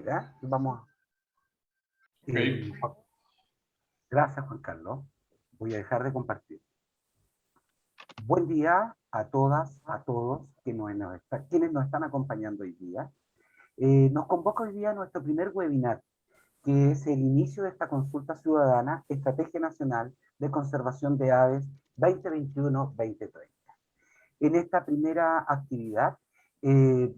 compartirá. Vamos a... Okay. Gracias, Juan Carlos. Voy a dejar de compartir. Buen día a todas, a todos quienes nos están acompañando hoy día. Nos convoca hoy día a nuestro primer webinar, que es el inicio de esta consulta ciudadana, Estrategia Nacional de Conservación de Aves 2021-2030. En esta primera actividad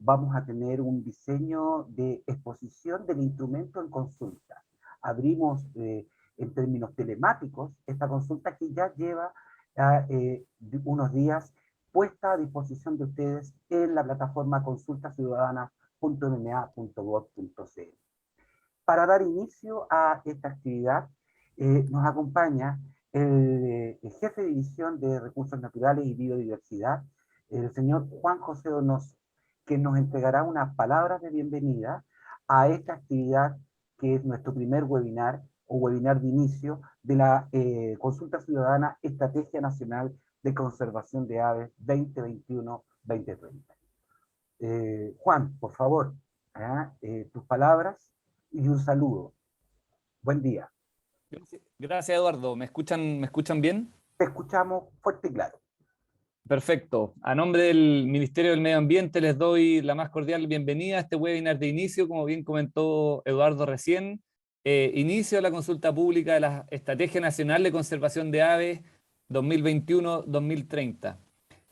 vamos a tener un diseño de exposición del instrumento en consulta. Abrimos en términos telemáticos esta consulta que ya lleva unos días puesta a disposición de ustedes en la plataforma consultaciudadana.mma.gov.cl. Para dar inicio a esta actividad nos acompaña el jefe de división de Recursos Naturales y Biodiversidad, el señor Juan José Donoso, que nos entregará unas palabras de bienvenida a esta actividad que es nuestro primer webinar o webinar de inicio de la Consulta Ciudadana Estrategia Nacional de Conservación de Aves 2021-2030. Juan, por favor, tus palabras y un saludo. Buen día. Gracias, Eduardo. ¿Me escuchan bien? Te escuchamos fuerte y claro. Perfecto. A nombre del Ministerio del Medio Ambiente les doy la más cordial bienvenida a este webinar de inicio, como bien comentó Eduardo recién. Inicio de la consulta pública de la Estrategia Nacional de Conservación de Aves 2021-2030.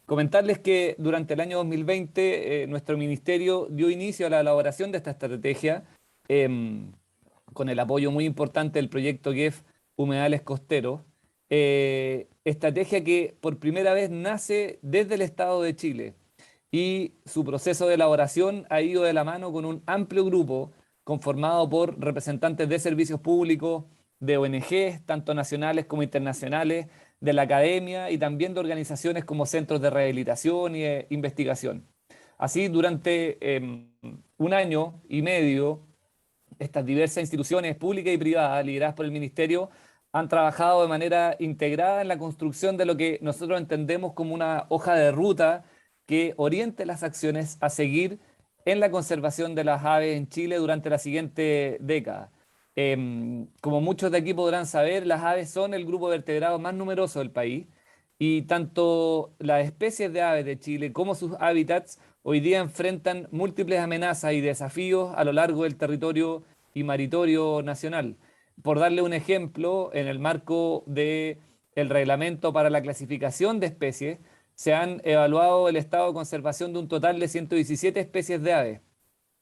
Comentarles que durante el año 2020 nuestro ministerio dio inicio a la elaboración de esta estrategia con el apoyo muy importante del proyecto GEF Humedales Costeros. Estrategia que por primera vez nace desde el Estado de Chile y su proceso de elaboración ha ido de la mano con un amplio grupo conformado por representantes de servicios públicos, de ONGs, tanto nacionales como internacionales, de la academia y también de organizaciones como centros de rehabilitación y de investigación. Así, durante un año y medio, estas diversas instituciones públicas y privadas, lideradas por el Ministerio, han trabajado de manera integrada en la construcción de lo que nosotros entendemos como una hoja de ruta que oriente las acciones a seguir en la conservación de las aves en Chile durante la siguiente década. Como muchos de aquí podrán saber, las aves son el grupo vertebrado más numeroso del país y tanto las especies de aves de Chile como sus hábitats hoy día enfrentan múltiples amenazas y desafíos a lo largo del territorio y maritorio nacional. Por darle un ejemplo, en el marco del reglamento para la clasificación de especies, se han evaluado el estado de conservación de un total de 117 especies de aves.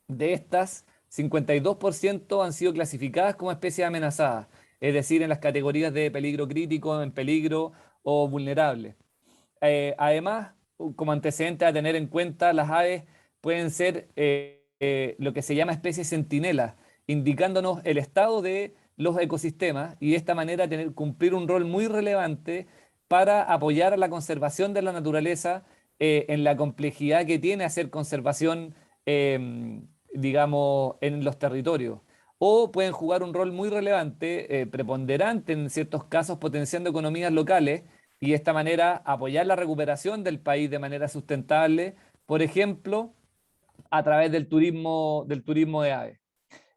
De estas, 52% han sido clasificadas como especies amenazadas, es decir, en las categorías de peligro crítico, en peligro o vulnerable. Además, como antecedente a tener en cuenta, las aves pueden ser lo que se llama especies centinelas, indicándonos el estado de los ecosistemas y de esta manera cumplir un rol muy relevante para apoyar a la conservación de la naturaleza en la complejidad que tiene hacer conservación, digamos, en los territorios. O pueden jugar un rol muy relevante, preponderante en ciertos casos, potenciando economías locales y de esta manera apoyar la recuperación del país de manera sustentable, por ejemplo, a través del turismo de aves.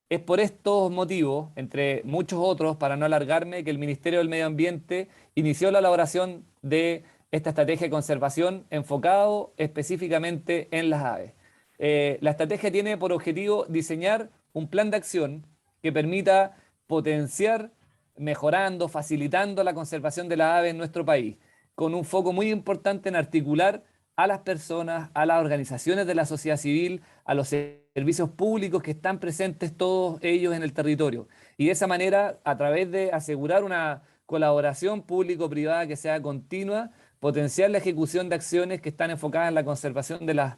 Es por estos motivos, entre muchos otros, para no alargarme, que el Ministerio del Medio Ambiente inició la elaboración de esta estrategia de conservación enfocado específicamente en las aves. La estrategia tiene por objetivo diseñar un plan de acción que permita potenciar, mejorando, facilitando la conservación de las aves en nuestro país, con un foco muy importante en articular a las personas, a las organizaciones de la sociedad civil, a los servicios públicos que están presentes todos ellos en el territorio. Y de esa manera, a través de asegurar una colaboración público-privada que sea continua, potenciar la ejecución de acciones que están enfocadas en la conservación de las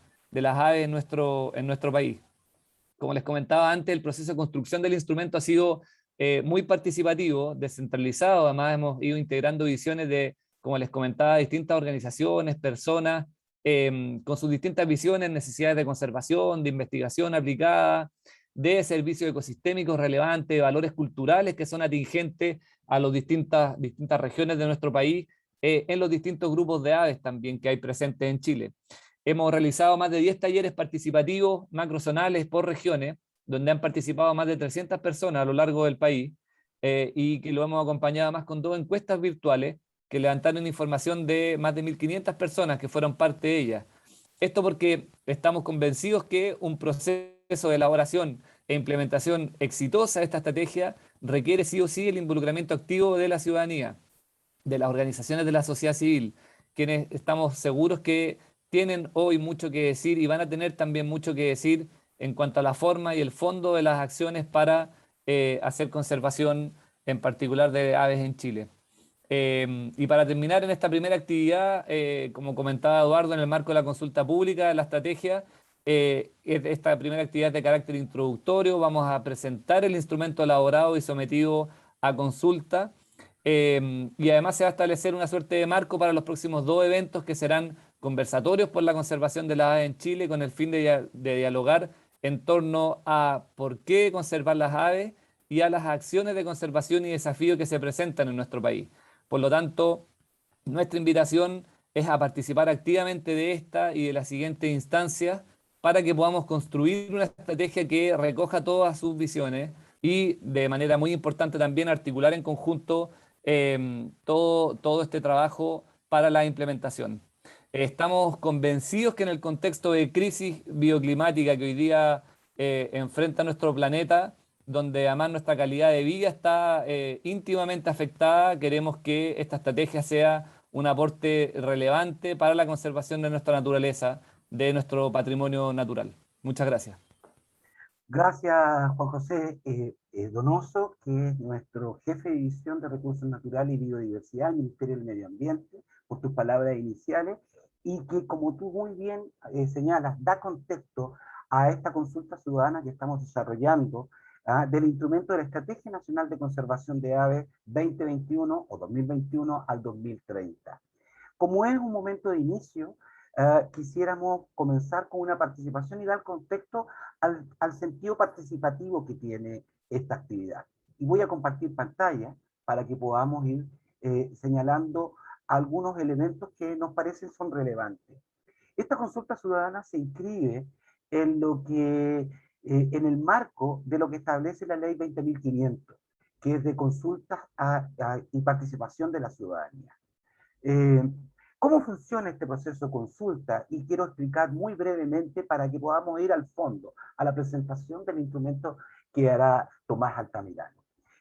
aves en nuestro país. Como les comentaba antes, el proceso de construcción del instrumento ha sido muy participativo, descentralizado. Además, hemos ido integrando visiones de, como les comentaba, distintas organizaciones, personas, con sus distintas visiones, necesidades de conservación, de investigación aplicada, de servicios ecosistémicos relevantes, valores culturales que son atingentes a las distintas regiones de nuestro país, en los distintos grupos de aves también que hay presentes en Chile. Hemos realizado más de 10 talleres participativos macrozonales por regiones, donde han participado más de 300 personas a lo largo del país, y que lo hemos acompañado más con 2 encuestas virtuales que levantaron información de más de 1.500 personas que fueron parte de ellas. Esto porque estamos convencidos que un proceso de elaboración e implementación exitosa de esta estrategia requiere sí o sí el involucramiento activo de la ciudadanía, de las organizaciones de la sociedad civil, quienes estamos seguros que tienen hoy mucho que decir y van a tener también mucho que decir en cuanto a la forma y el fondo de las acciones para hacer conservación, en particular de aves en Chile. Y para terminar en esta primera actividad, como comentaba Eduardo, en el marco de la consulta pública de la estrategia, esta primera actividad es de carácter introductorio. Vamos a presentar el instrumento elaborado y sometido a consulta. Y además se va a establecer una suerte de marco para los próximos 2 eventos que serán conversatorios por la conservación de las aves en Chile, con el fin de dialogar en torno a por qué conservar las aves y a las acciones de conservación y desafíos que se presentan en nuestro país. Por lo tanto, nuestra invitación es a participar activamente de esta y de las siguientes instancias para que podamos construir una estrategia que recoja todas sus visiones y, de manera muy importante, también articular en conjunto todo este trabajo para la implementación. Estamos convencidos que en el contexto de crisis bioclimática que hoy día enfrenta nuestro planeta, donde además nuestra calidad de vida está íntimamente afectada, queremos que esta estrategia sea un aporte relevante para la conservación de nuestra naturaleza, de nuestro patrimonio natural. Muchas gracias. Gracias, Juan José Donoso, que es nuestro jefe de división de Recursos Naturales y Biodiversidad del Ministerio del Medio Ambiente, por tus palabras iniciales, y que, como tú muy bien señalas, da contexto a esta consulta ciudadana que estamos desarrollando del instrumento de la Estrategia Nacional de Conservación de Aves 2021 o 2021 al 2030. Como es un momento de inicio, quisiéramos comenzar con una participación y dar contexto al sentido participativo que tiene esta actividad. Y voy a compartir pantalla para que podamos ir señalando algunos elementos que nos parecen son relevantes. Esta consulta ciudadana se inscribe en lo que, en el marco de lo que establece la ley 20.500, que es de consultas y participación de la ciudadanía. ¿Cómo funciona este proceso de consulta? Y quiero explicar muy brevemente para que podamos ir al fondo, a la presentación del instrumento que hará Tomás Altamirano.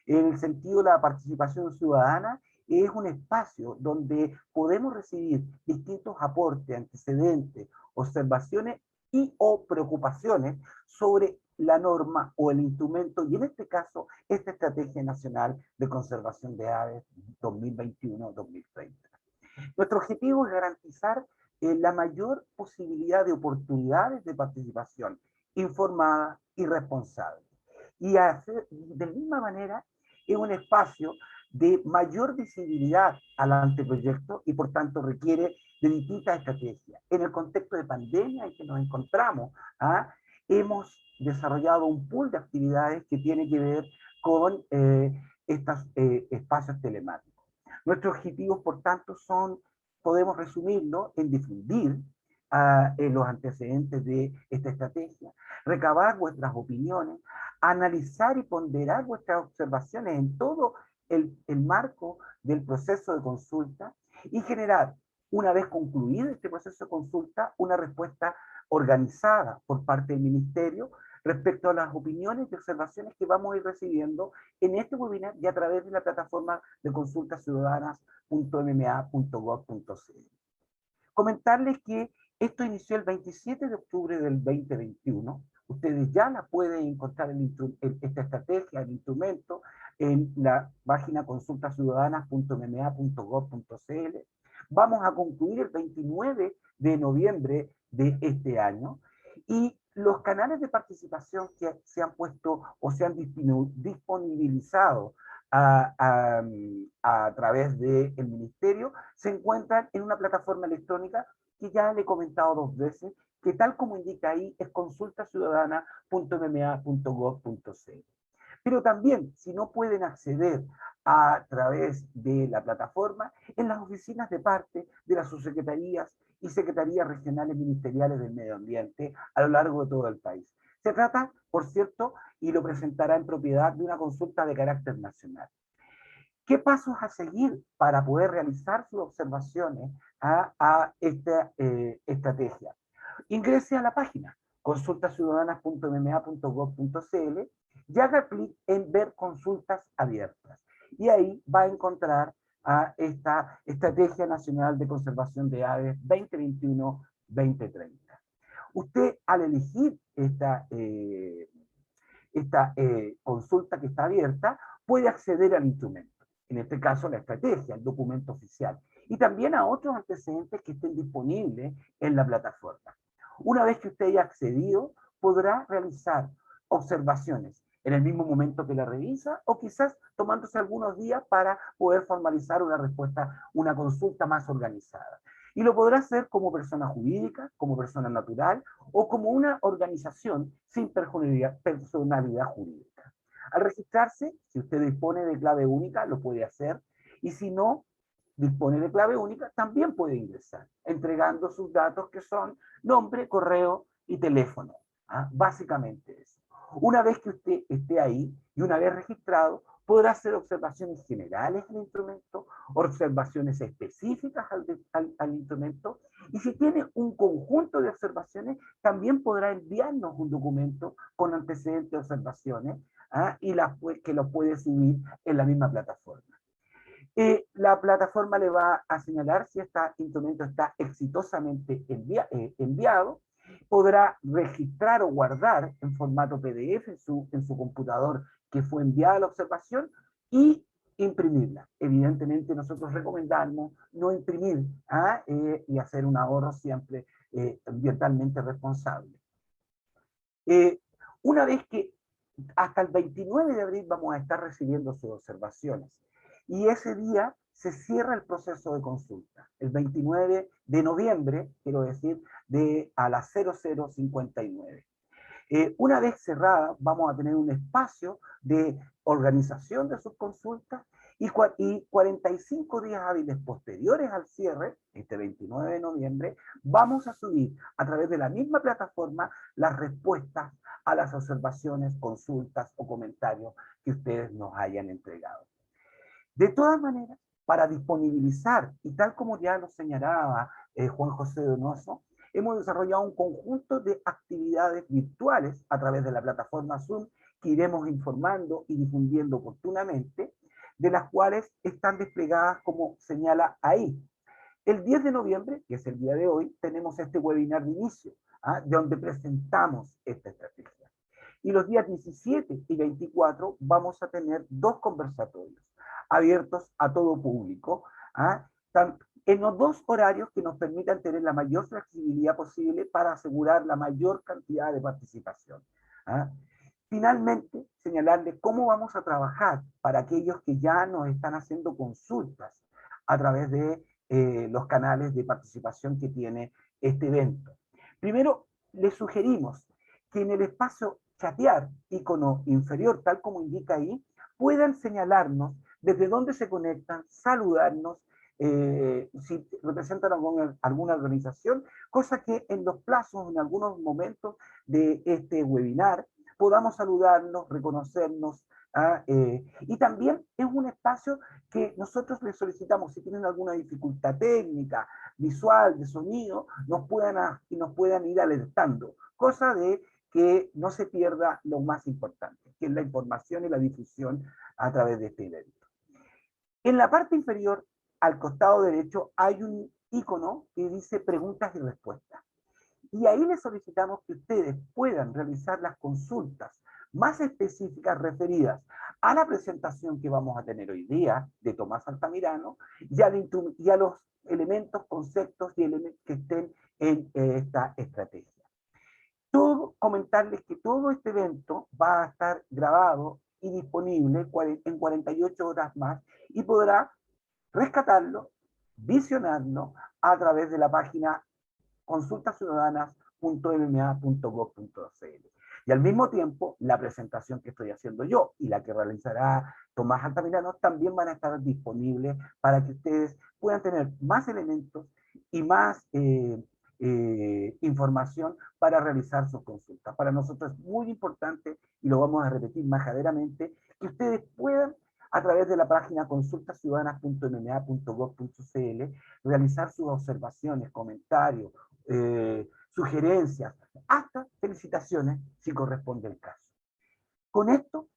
En el sentido de la participación ciudadana, es un espacio donde podemos recibir distintos aportes, antecedentes, observaciones y o preocupaciones sobre la norma o el instrumento, y en este caso, esta Estrategia Nacional de Conservación de Aves 2021-2030. Nuestro objetivo es garantizar la mayor posibilidad de oportunidades de participación informada y responsable. Y de la misma manera es un espacio de mayor visibilidad al anteproyecto y por tanto requiere de distintas estrategias. En el contexto de pandemia en que nos encontramos, hemos desarrollado un pool de actividades que tiene que ver con estos espacios telemáticos. Nuestros objetivos, por tanto, podemos resumirlo en difundir los antecedentes de esta estrategia, recabar vuestras opiniones, analizar y ponderar vuestras observaciones en todo el marco del proceso de consulta y generar, una vez concluido este proceso de consulta, una respuesta organizada por parte del Ministerio respecto a las opiniones y observaciones que vamos a ir recibiendo en este webinar y a través de la plataforma de consultas ciudadanas.mma.gov.cl. Comentarles que esto inició el 27 de octubre del 2021. Ustedes ya la pueden encontrar esta estrategia, el instrumento, en la página consultasiudadanas.mma.gov.cl. Vamos a concluir el 29 de noviembre de este año y los canales de participación que se han puesto o se han disponibilizado a través del Ministerio se encuentran en una plataforma electrónica que ya le he comentado 2 veces, que tal como indica ahí es consultasiudadana.mma.gov.cl. Pero también, si no pueden acceder a través de la plataforma, en las oficinas de parte de las subsecretarías y secretarías regionales ministeriales del medio ambiente a lo largo de todo el país. Se trata, por cierto, y lo presentará en propiedad, de una consulta de carácter nacional. ¿Qué pasos a seguir para poder realizar sus observaciones a esta estrategia? Ingrese a la página consultasiudadanas.mma.gov.cl y haga clic en ver consultas abiertas. Y ahí va a encontrar a esta Estrategia Nacional de Conservación de Aves 2021-2030. Usted, al elegir esta consulta que está abierta, puede acceder al instrumento. En este caso, la estrategia, el documento oficial. Y también a otros antecedentes que estén disponibles en la plataforma. Una vez que usted haya accedido, podrá realizar observaciones en el mismo momento que la revisa, o quizás tomándose algunos días para poder formalizar una respuesta, una consulta más organizada. Y lo podrá hacer como persona jurídica, como persona natural, o como una organización sin personalidad jurídica. Al registrarse, si usted dispone de clave única, lo puede hacer, y si no dispone de clave única, también puede ingresar, entregando sus datos, que son nombre, correo y teléfono. Básicamente eso. Una vez que usted esté ahí y una vez registrado, podrá hacer observaciones generales al instrumento, observaciones específicas al instrumento, y si tiene un conjunto de observaciones, también podrá enviarnos un documento con antecedentes de observaciones, y que lo puede subir en la misma plataforma. La plataforma le va a señalar si este instrumento está exitosamente enviado, podrá registrar o guardar en formato PDF en su computador que fue enviada la observación y imprimirla. Evidentemente nosotros recomendamos no imprimir y hacer un ahorro siempre ambientalmente responsable. Una vez que hasta el 29 de abril vamos a estar recibiendo sus observaciones, y ese día se cierra el proceso de consulta. El 29 de noviembre, quiero decir, a las 00:59. Una vez cerrada, vamos a tener un espacio de organización de sus consultas, y 45 días hábiles posteriores al cierre, este 29 de noviembre, vamos a subir a través de la misma plataforma las respuestas a las observaciones, consultas o comentarios que ustedes nos hayan entregado. De todas maneras, para disponibilizar, y tal como ya lo señalaba Juan José Donoso, hemos desarrollado un conjunto de actividades virtuales a través de la plataforma Zoom, que iremos informando y difundiendo oportunamente, de las cuales están desplegadas como señala ahí. El 10 de noviembre, que es el día de hoy, tenemos este webinar de inicio, donde presentamos esta estrategia. Y los días 17 y 24 vamos a tener 2 conversatorios abiertos a todo público, en los 2 horarios que nos permitan tener la mayor flexibilidad posible para asegurar la mayor cantidad de participación. Finalmente, señalarles cómo vamos a trabajar para aquellos que ya nos están haciendo consultas a través de los canales de participación que tiene este evento. Primero, les sugerimos que en el espacio chatear, icono inferior, tal como indica ahí, puedan señalarnos desde dónde se conectan, saludarnos, si representan alguna organización, cosa que en los plazos, en algunos momentos de este webinar, podamos saludarnos, reconocernos, y también es un espacio que nosotros les solicitamos, si tienen alguna dificultad técnica, visual, de sonido, nos puedan ir alertando, cosa de que no se pierda lo más importante, que es la información y la difusión a través de este evento. En la parte inferior, al costado derecho, hay un icono que dice preguntas y respuestas. Y ahí les solicitamos que ustedes puedan realizar las consultas más específicas referidas a la presentación que vamos a tener hoy día de Tomás Altamirano y a los elementos, conceptos y elementos que estén en esta estrategia. Comentarles que todo este evento va a estar grabado y disponible en 48 horas más, y podrá rescatarlo, visionarlo a través de la página consultasiudadanas.mma.gov.cl. Y al mismo tiempo, la presentación que estoy haciendo yo y la que realizará Tomás Altamirano también van a estar disponibles para que ustedes puedan tener más elementos y más información para realizar sus consultas. Para nosotros es muy importante, y lo vamos a repetir majaderamente, que ustedes puedan, a través de la página consultasciudadanas.mma.gov.cl, realizar sus observaciones, comentarios, sugerencias, hasta felicitaciones, si corresponde el caso. Con esto,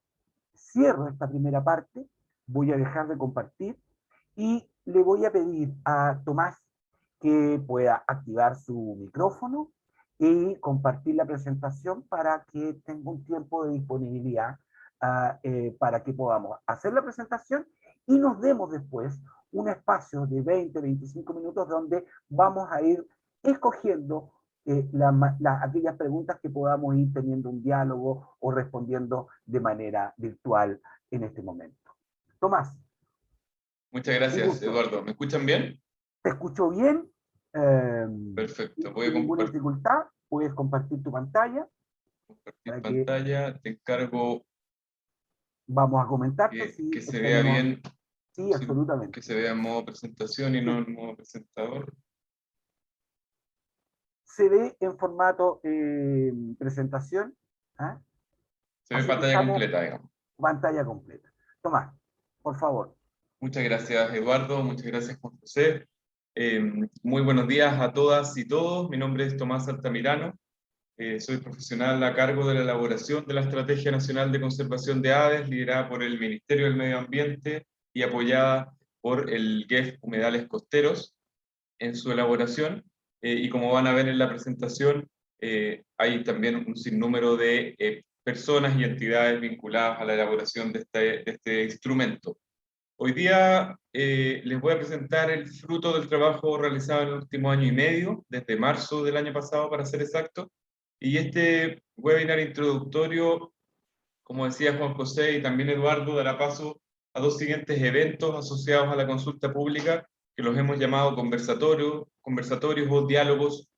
cierro esta primera parte, voy a dejar de compartir, y le voy a pedir a Tomás que pueda activar su micrófono y compartir la presentación para que tenga un tiempo de disponibilidad para que podamos hacer la presentación y nos demos después un espacio de 20-25 minutos donde vamos a ir escogiendo aquellas preguntas que podamos ir teniendo un diálogo o respondiendo de manera virtual en este momento. Tomás. Muchas gracias, Eduardo. ¿Me escuchan bien? Te escucho bien. Perfecto. Voy a sin ninguna compartir dificultad. Puedes compartir tu pantalla. pantalla. Te encargo Vamos a comentarte que se vea bien. Sí, absolutamente. Que se vea en modo presentación y no en modo presentador. Se ve en formato presentación. ¿Ah? Se ve pantalla completa, digamos. Pantalla completa. Tomás, por favor. Muchas gracias, Eduardo. Muchas gracias, Juan José. Muy buenos días a todas y todos. Mi nombre es Tomás Altamirano. Soy profesional a cargo de la elaboración de la Estrategia Nacional de Conservación de Aves, liderada por el Ministerio del Medio Ambiente y apoyada por el GEF Humedales Costeros en su elaboración. Y como van a ver en la presentación, hay también un sinnúmero de personas y entidades vinculadas a la elaboración de este instrumento. Hoy día les voy a presentar el fruto del trabajo realizado en el último año y medio, desde marzo del año pasado para ser exacto, y este webinar introductorio, como decía Juan José y también Eduardo, dará paso a dos siguientes eventos asociados a la consulta pública, que los hemos llamado conversatorios o diálogos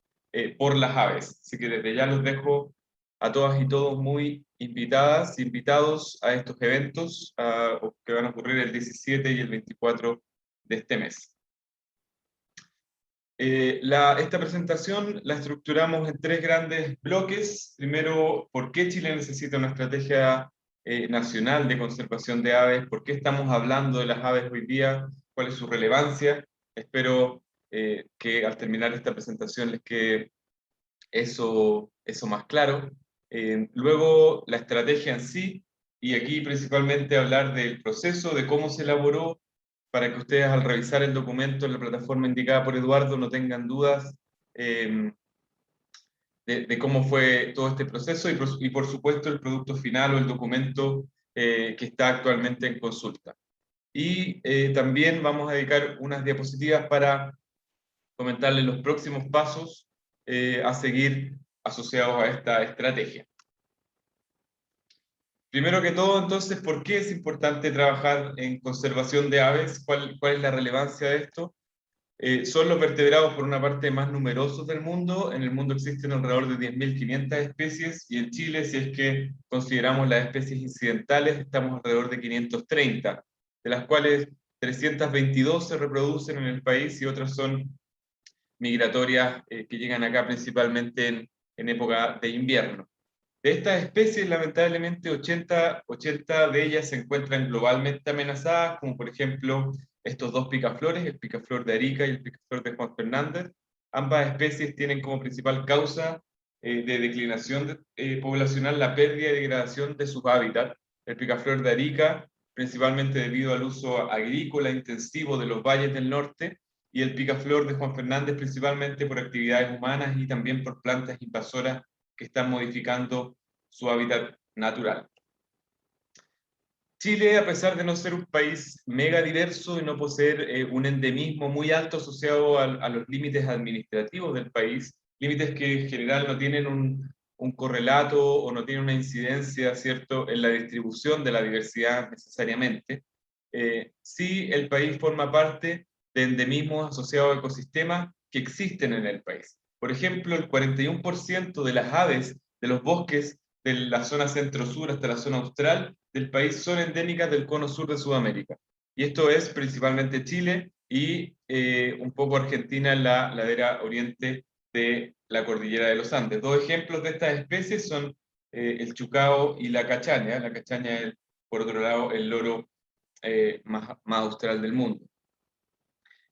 por las aves. Así que desde ya los dejo a todas y todos muy invitadas, invitados a estos eventos que van a ocurrir el 17 y el 24 de este mes. Esta presentación la estructuramos en tres grandes bloques. Primero, ¿por qué Chile necesita una estrategia nacional de conservación de aves? ¿Por qué estamos hablando de las aves hoy día? ¿Cuál es su relevancia? Espero que al terminar esta presentación les quede eso más claro. Luego, la estrategia en sí, y aquí principalmente hablar del proceso, de cómo se elaboró, para que ustedes al revisar el documento en la plataforma indicada por Eduardo no tengan dudas de cómo fue todo este proceso y por supuesto el producto final o el documento que está actualmente en consulta. Y también vamos a dedicar unas diapositivas para comentarles los próximos pasos a seguir asociados a esta estrategia. Primero que todo, entonces, ¿por qué es importante trabajar en conservación de aves? ¿Cuál es la relevancia de esto? Son los vertebrados, por una parte, más numerosos del mundo. En el mundo existen alrededor de 10.500 especies, y en Chile, si es que consideramos las especies incidentales, estamos alrededor de 530, de las cuales 322 se reproducen en el país y otras son migratorias que llegan acá principalmente en época de invierno. De estas especies, lamentablemente, 80 de ellas se encuentran globalmente amenazadas, como por ejemplo estos dos picaflores, el picaflor de Arica y el picaflor de Juan Fernández. Ambas especies tienen como principal causa de declinación poblacional la pérdida y degradación de sus hábitats. El picaflor de Arica, principalmente debido al uso agrícola intensivo de los valles del norte, y el picaflor de Juan Fernández, principalmente por actividades humanas y también por plantas invasoras que están modificando su hábitat natural. Chile, a pesar de no ser un país mega diverso y no poseer un endemismo muy alto asociado a los límites administrativos del país, límites que en general no tienen un correlato o no tienen una incidencia, ¿cierto?, en la distribución de la diversidad necesariamente, sí el país forma parte de endemismos asociados a ecosistemas que existen en el país. Por ejemplo, el 41% de las aves de los bosques de la zona centro-sur hasta la zona austral del país son endémicas del cono sur de Sudamérica. Y esto es principalmente Chile y un poco Argentina en la ladera oriente de la cordillera de los Andes. Dos ejemplos de estas especies son el chucao y la cachaña. La cachaña es, por otro lado, el loro más austral del mundo.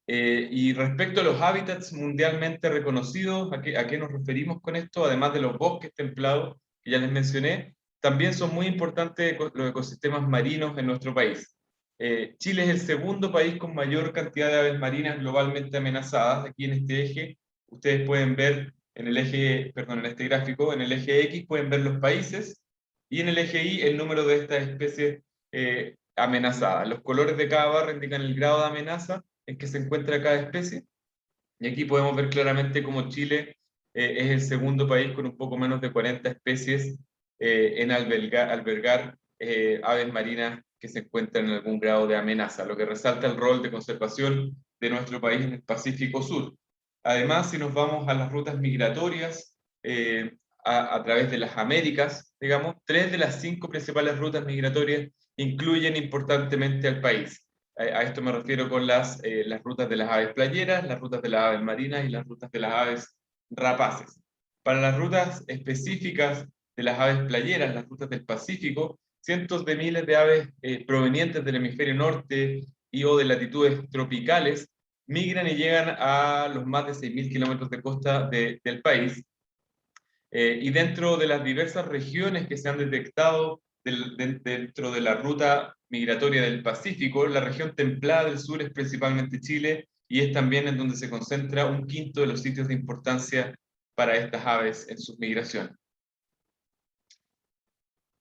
Y respecto a los hábitats mundialmente reconocidos, ¿a qué nos referimos con esto? Además de los bosques templados, que ya les mencioné, también son muy importantes los ecosistemas marinos en nuestro país. Chile es el segundo país con mayor cantidad de aves marinas globalmente amenazadas. Aquí en este eje, ustedes pueden ver, en este gráfico, en el eje X pueden ver los países, y en el eje Y el número de estas especies amenazadas. Los colores de cada barra indican el grado de amenaza en que se encuentra cada especie, y aquí podemos ver claramente cómo Chile es el segundo país con un poco menos de 40 especies en albergar aves marinas que se encuentran en algún grado de amenaza, lo que resalta el rol de conservación de nuestro país en el Pacífico Sur. Además, si nos vamos a las rutas migratorias a través de las Américas, digamos, 3 de las 5 principales rutas migratorias incluyen importantemente al país. A esto me refiero con las rutas de las aves playeras, las rutas de las aves marinas y las rutas de las aves rapaces. Para las rutas específicas de las aves playeras, las rutas del Pacífico, cientos de miles de aves provenientes del hemisferio norte y o de latitudes tropicales migran y llegan a los más de 6.000 kilómetros de costa del país. Y dentro de las diversas regiones que se han detectado dentro de la ruta migratoria del Pacífico, la región templada del sur es principalmente Chile, y es también en donde se concentra un quinto de los sitios de importancia para estas aves en sus migraciones.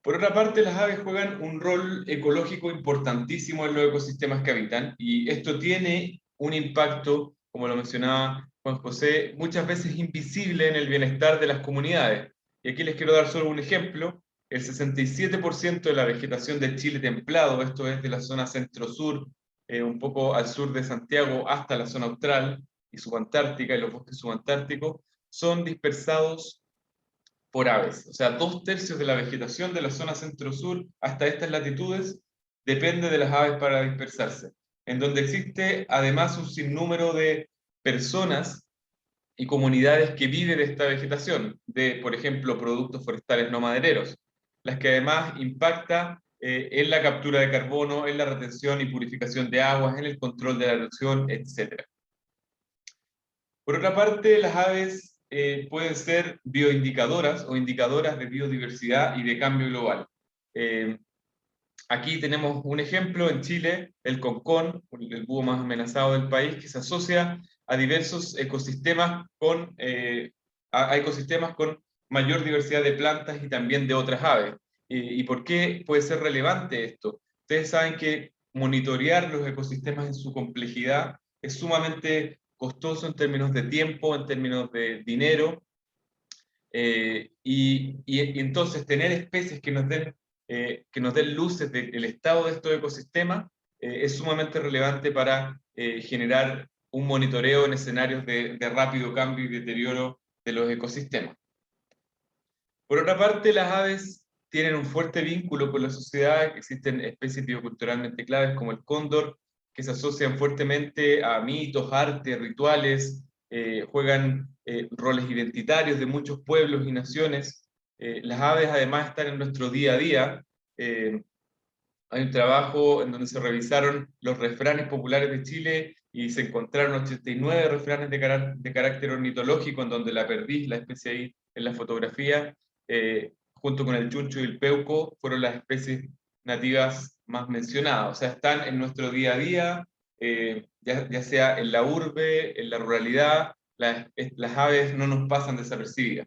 Por otra parte, las aves juegan un rol ecológico importantísimo en los ecosistemas que habitan, y esto tiene un impacto, como lo mencionaba Juan José, muchas veces invisible en el bienestar de las comunidades. Y aquí les quiero dar solo un ejemplo. El 67% de la vegetación de Chile templado, esto es de la zona centro-sur, un poco al sur de Santiago hasta la zona austral y subantártica y los bosques subantárticos, son dispersados por aves. O sea, 2/3 de la vegetación de la zona centro-sur hasta estas latitudes depende de las aves para dispersarse, en donde existe además un sinnúmero de personas y comunidades que viven de esta vegetación, de, por ejemplo, productos forestales no madereros, las que además impacta en la captura de carbono, en la retención y purificación de aguas, en el control de la erosión, etc. Por otra parte, las aves pueden ser bioindicadoras o indicadoras de biodiversidad y de cambio global. Aquí tenemos un ejemplo en Chile, el concón, el búho más amenazado del país, que se asocia a diversos ecosistemas a ecosistemas con mayor diversidad de plantas y también de otras aves. ¿Y por qué puede ser relevante esto? Ustedes saben que monitorear los ecosistemas en su complejidad es sumamente costoso en términos de tiempo, en términos de dinero, y entonces tener especies que nos den luces del estado de estos ecosistemas es sumamente relevante para generar un monitoreo en escenarios de rápido cambio y deterioro de los ecosistemas. Por otra parte, las aves tienen un fuerte vínculo con la sociedad. Existen especies bioculturalmente claves como el cóndor, que se asocian fuertemente a mitos, arte, rituales, juegan roles identitarios de muchos pueblos y naciones. Las aves además están en nuestro día a día. Hay un trabajo en donde se revisaron los refranes populares de Chile y se encontraron 89 refranes de carácter ornitológico, en donde la perdiz, la especie ahí en la fotografía, junto con el chuncho y el peuco, fueron las especies nativas más mencionadas. O sea, están en nuestro día a día, ya sea en la urbe, en la ruralidad, las aves no nos pasan desapercibidas.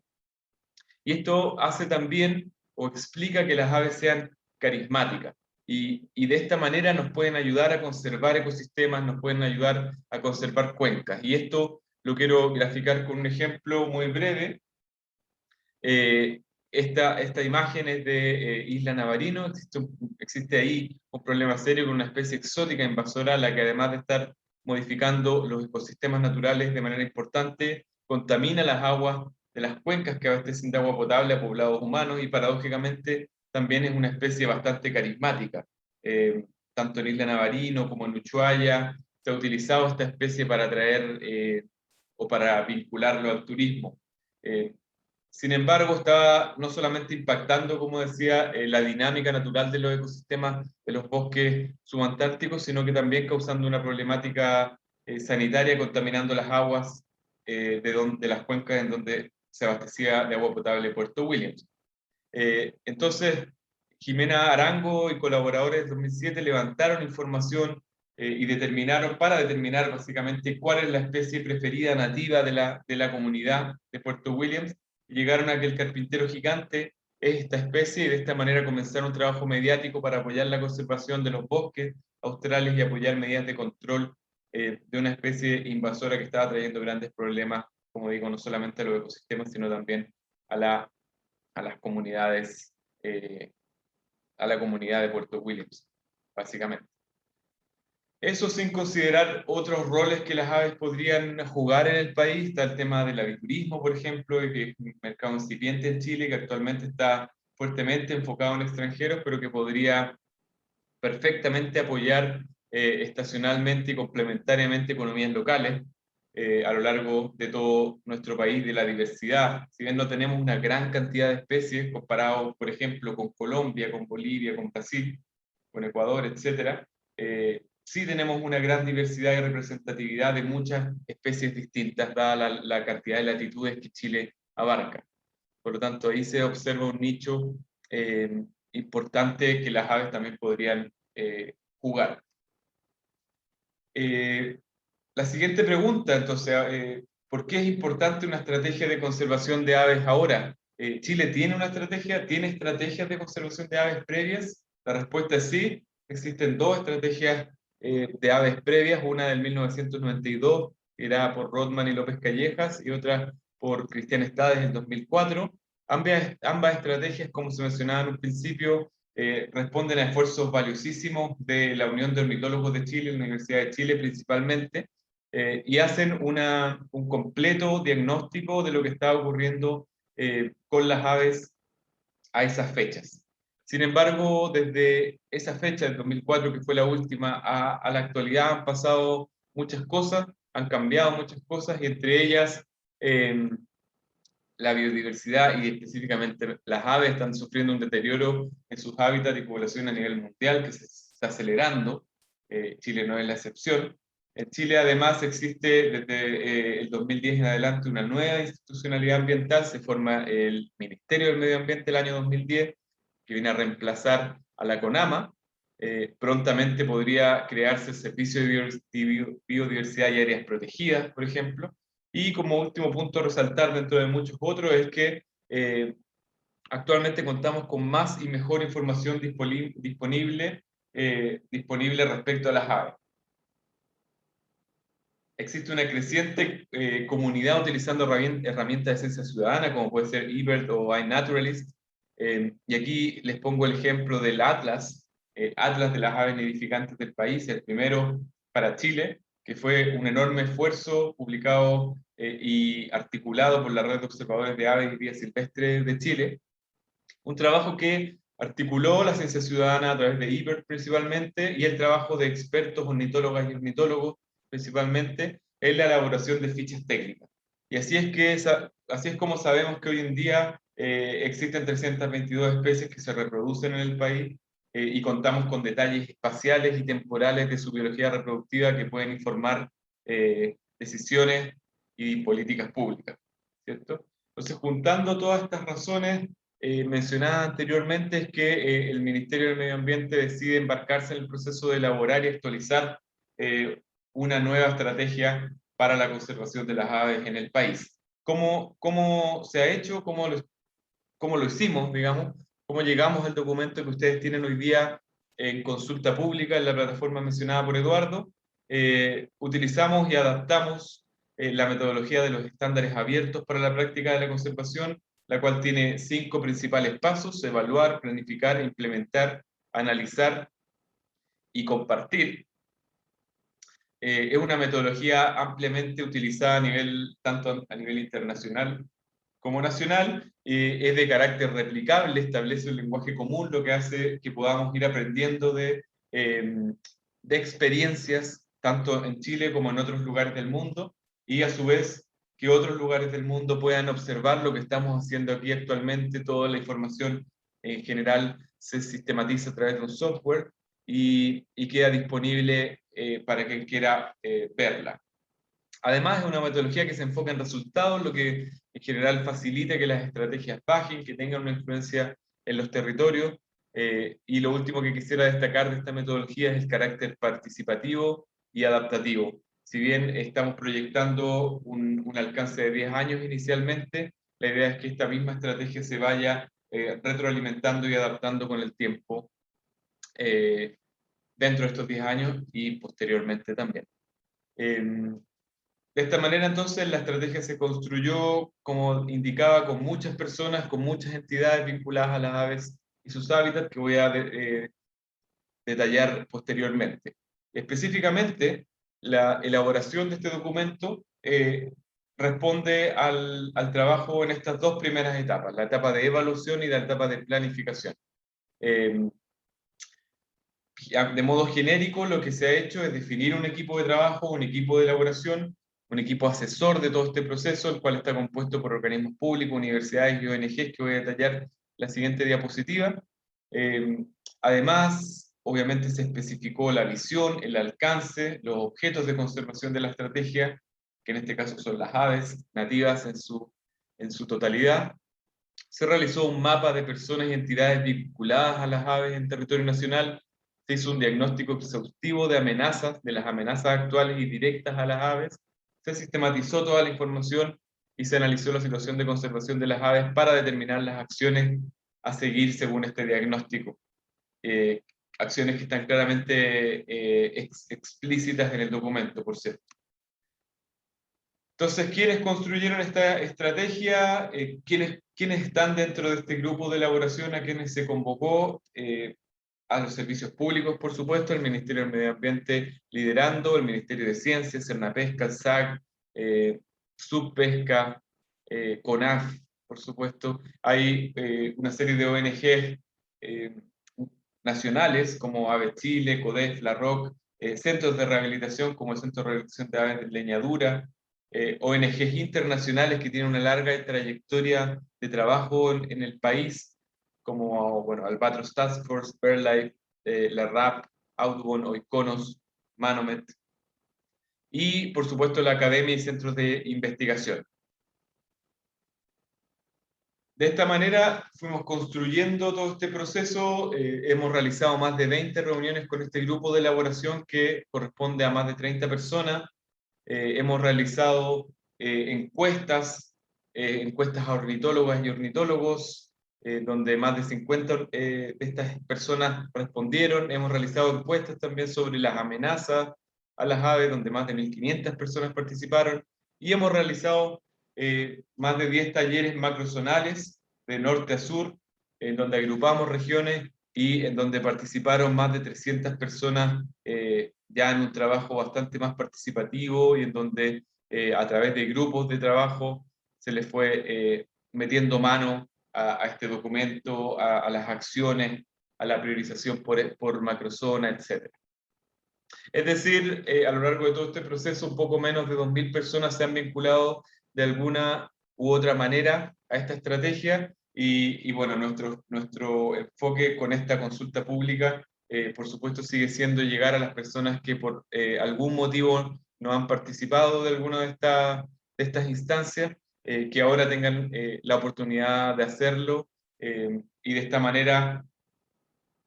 Y esto hace también, o explica que las aves sean carismáticas. Y de esta manera nos pueden ayudar a conservar ecosistemas, nos pueden ayudar a conservar cuencas. Y esto lo quiero graficar con un ejemplo muy breve. Esta imagen es de Isla Navarino. Existe ahí un problema serio con una especie exótica invasora, la que además de estar modificando los ecosistemas naturales de manera importante, contamina las aguas de las cuencas que abastecen de agua potable a poblados humanos, y paradójicamente también es una especie bastante carismática. Tanto en Isla Navarino como en Ushuaia se ha utilizado esta especie para atraer o para vincularlo al turismo. Sin embargo, está no solamente impactando, como decía, la dinámica natural de los ecosistemas de los bosques subantárticos, sino que también causando una problemática sanitaria, contaminando las aguas de las cuencas en donde se abastecía de agua potable Puerto Williams. Entonces, Jimena Arango y colaboradores de 2007 levantaron información y para determinar básicamente cuál es la especie preferida nativa de la comunidad de Puerto Williams. Llegaron a que el carpintero gigante es esta especie, y de esta manera comenzaron un trabajo mediático para apoyar la conservación de los bosques australes y apoyar medidas de control de una especie invasora que estaba trayendo grandes problemas, como digo, no solamente a los ecosistemas, sino también a las comunidades, a la comunidad de Puerto Williams, básicamente. Eso sin considerar otros roles que las aves podrían jugar en el país. Está el tema del aviturismo, por ejemplo, que es un mercado incipiente en Chile, que actualmente está fuertemente enfocado en extranjeros, pero que podría perfectamente apoyar estacionalmente y complementariamente economías locales a lo largo de todo nuestro país, de la diversidad. Si bien no tenemos una gran cantidad de especies comparado, por ejemplo, con Colombia, con Bolivia, con Brasil, con Ecuador, etc., sí tenemos una gran diversidad y representatividad de muchas especies distintas, dada la cantidad de latitudes que Chile abarca. Por lo tanto, ahí se observa un nicho importante que las aves también podrían jugar. La siguiente pregunta, entonces, ¿por qué es importante una estrategia de conservación de aves ahora? ¿Chile tiene una estrategia? ¿Tiene estrategias de conservación de aves previas? La respuesta es sí. Existen dos estrategias de aves previas, una del 1992, creada por Rodman y López Callejas, y otra por Cristian Estades en 2004. Ambas estrategias, como se mencionaba en un principio, responden a esfuerzos valiosísimos de la Unión de Ornitólogos de Chile, la Universidad de Chile principalmente, y hacen un completo diagnóstico de lo que está ocurriendo con las aves a esas fechas. Sin embargo, desde esa fecha, del 2004, que fue la última, a la actualidad han pasado muchas cosas, han cambiado muchas cosas, y entre ellas la biodiversidad y específicamente las aves están sufriendo un deterioro en sus hábitats y población a nivel mundial que se está acelerando. Chile no es la excepción. En Chile además existe desde el 2010 en adelante una nueva institucionalidad ambiental, se forma el Ministerio del Medio Ambiente el año 2010, que viene a reemplazar a la CONAMA. Prontamente podría crearse el Servicio de Biodiversidad y Áreas Protegidas, por ejemplo. Y como último punto a resaltar dentro de muchos otros es que actualmente contamos con más y mejor información disponible respecto a las aves. Existe una creciente comunidad utilizando herramientas de ciencia ciudadana, como puede ser eBird o iNaturalist. Y aquí les pongo el ejemplo del Atlas, Atlas de las aves nidificantes del país, el primero para Chile, que fue un enorme esfuerzo publicado y articulado por la Red de Observadores de Aves y Vida Silvestre de Chile. Un trabajo que articuló la ciencia ciudadana a través de eBird principalmente, y el trabajo de expertos ornitólogas y ornitólogos principalmente en la elaboración de fichas técnicas. Y así es como sabemos que hoy en día existen 322 especies que se reproducen en el país y contamos con detalles espaciales y temporales de su biología reproductiva que pueden informar decisiones y políticas públicas, ¿cierto? Entonces, juntando todas estas razones mencionadas anteriormente, es que el Ministerio del Medio Ambiente decide embarcarse en el proceso de elaborar y actualizar una nueva estrategia para la conservación de las aves en el país. ¿Cómo se ha hecho? ¿Cómo lo hicimos, digamos? ¿Cómo llegamos al documento que ustedes tienen hoy día en consulta pública en la plataforma mencionada por Eduardo? Utilizamos y adaptamos la metodología de los estándares abiertos para la práctica de la conservación, la cual tiene 5 principales pasos: evaluar, planificar, implementar, analizar y compartir. Es una metodología ampliamente utilizada tanto a nivel internacional como nacional, es de carácter replicable, establece un lenguaje común, lo que hace que podamos ir aprendiendo de experiencias, tanto en Chile como en otros lugares del mundo, y a su vez que otros lugares del mundo puedan observar lo que estamos haciendo aquí actualmente. Toda la información en general se sistematiza a través de un software y queda disponible para quien quiera verla. Además, es una metodología que se enfoca en resultados, lo que en general facilita que las estrategias bajen, que tengan una influencia en los territorios. Y lo último que quisiera destacar de esta metodología es el carácter participativo y adaptativo. Si bien estamos proyectando un alcance de 10 años inicialmente, la idea es que esta misma estrategia se vaya retroalimentando y adaptando con el tiempo dentro de estos 10 años y posteriormente también. De esta manera, entonces, la estrategia se construyó, como indicaba, con muchas personas, con muchas entidades vinculadas a las aves y sus hábitats, que voy a detallar posteriormente. Específicamente, la elaboración de este documento responde al trabajo en estas dos primeras etapas, la etapa de evaluación y la etapa de planificación. De modo genérico, lo que se ha hecho es definir un equipo de trabajo, un equipo de elaboración, un equipo asesor de todo este proceso, el cual está compuesto por organismos públicos, universidades y ONGs, que voy a detallar en la siguiente diapositiva. Además, obviamente se especificó la visión, el alcance, los objetos de conservación de la estrategia, que en este caso son las aves nativas en su totalidad. Se realizó un mapa de personas y entidades vinculadas a las aves en territorio nacional. Se hizo un diagnóstico exhaustivo de amenazas, de las amenazas actuales y directas a las aves. Se sistematizó toda la información y se analizó la situación de conservación de las aves para determinar las acciones a seguir según este diagnóstico. Acciones que están claramente explícitas en el documento, por cierto. Entonces, ¿quiénes construyeron esta estrategia? ¿Quiénes están dentro de este grupo de elaboración a quienes se convocó? A los servicios públicos, por supuesto, el Ministerio del Medio Ambiente liderando, el Ministerio de Ciencias, Cernapesca, el SAC, Subpesca, CONAF, por supuesto. Hay una serie de ONGs nacionales como Aves Chile, CODEF, La ROC, centros de rehabilitación como el Centro de Rehabilitación de Aves de Leñadura, ONGs internacionales que tienen una larga trayectoria de trabajo en el país, como bueno, Albatros Task Force, BirdLife, la RAP, Audubon, Oikonos, Manomet, y por supuesto la academia y centros de investigación. De esta manera fuimos construyendo todo este proceso, hemos realizado más de 20 reuniones con este grupo de elaboración que corresponde a más de 30 personas, hemos realizado encuestas a ornitólogas y ornitólogos, donde más de 50 de estas personas respondieron. Hemos realizado encuestas también sobre las amenazas a las aves, donde más de 1.500 personas participaron, y hemos realizado más de 10 talleres macrozonales de norte a sur, en donde agrupamos regiones y en donde participaron más de 300 personas ya en un trabajo bastante más participativo y en donde a través de grupos de trabajo se les fue metiendo mano a este documento, a las acciones, a la priorización por macrozona, etc. Es decir, a lo largo de todo este proceso, un poco menos de 2.000 personas se han vinculado de alguna u otra manera a esta estrategia y bueno, nuestro enfoque con esta consulta pública, por supuesto, sigue siendo llegar a las personas que por algún motivo no han participado de alguna de estas instancias, que ahora tengan la oportunidad de hacerlo y de esta manera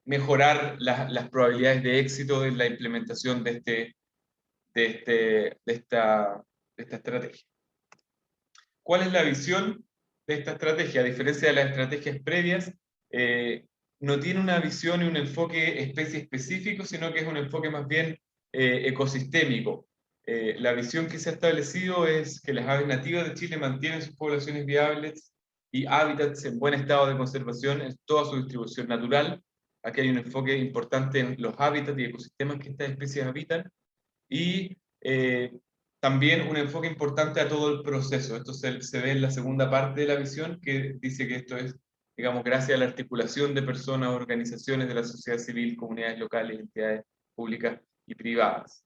mejorar las probabilidades de éxito en la implementación de esta estrategia. ¿Cuál es la visión de esta estrategia? A diferencia de las estrategias previas, no tiene una visión y un enfoque especie específico, sino que es un enfoque más bien ecosistémico. La visión que se ha establecido es que las aves nativas de Chile mantienen sus poblaciones viables y hábitats en buen estado de conservación en toda su distribución natural. Aquí hay un enfoque importante en los hábitats y ecosistemas que estas especies habitan, y también un enfoque importante a todo el proceso. Esto se ve en la segunda parte de la visión, que dice que esto es, digamos, gracias a la articulación de personas, organizaciones de la sociedad civil, comunidades locales, entidades públicas y privadas.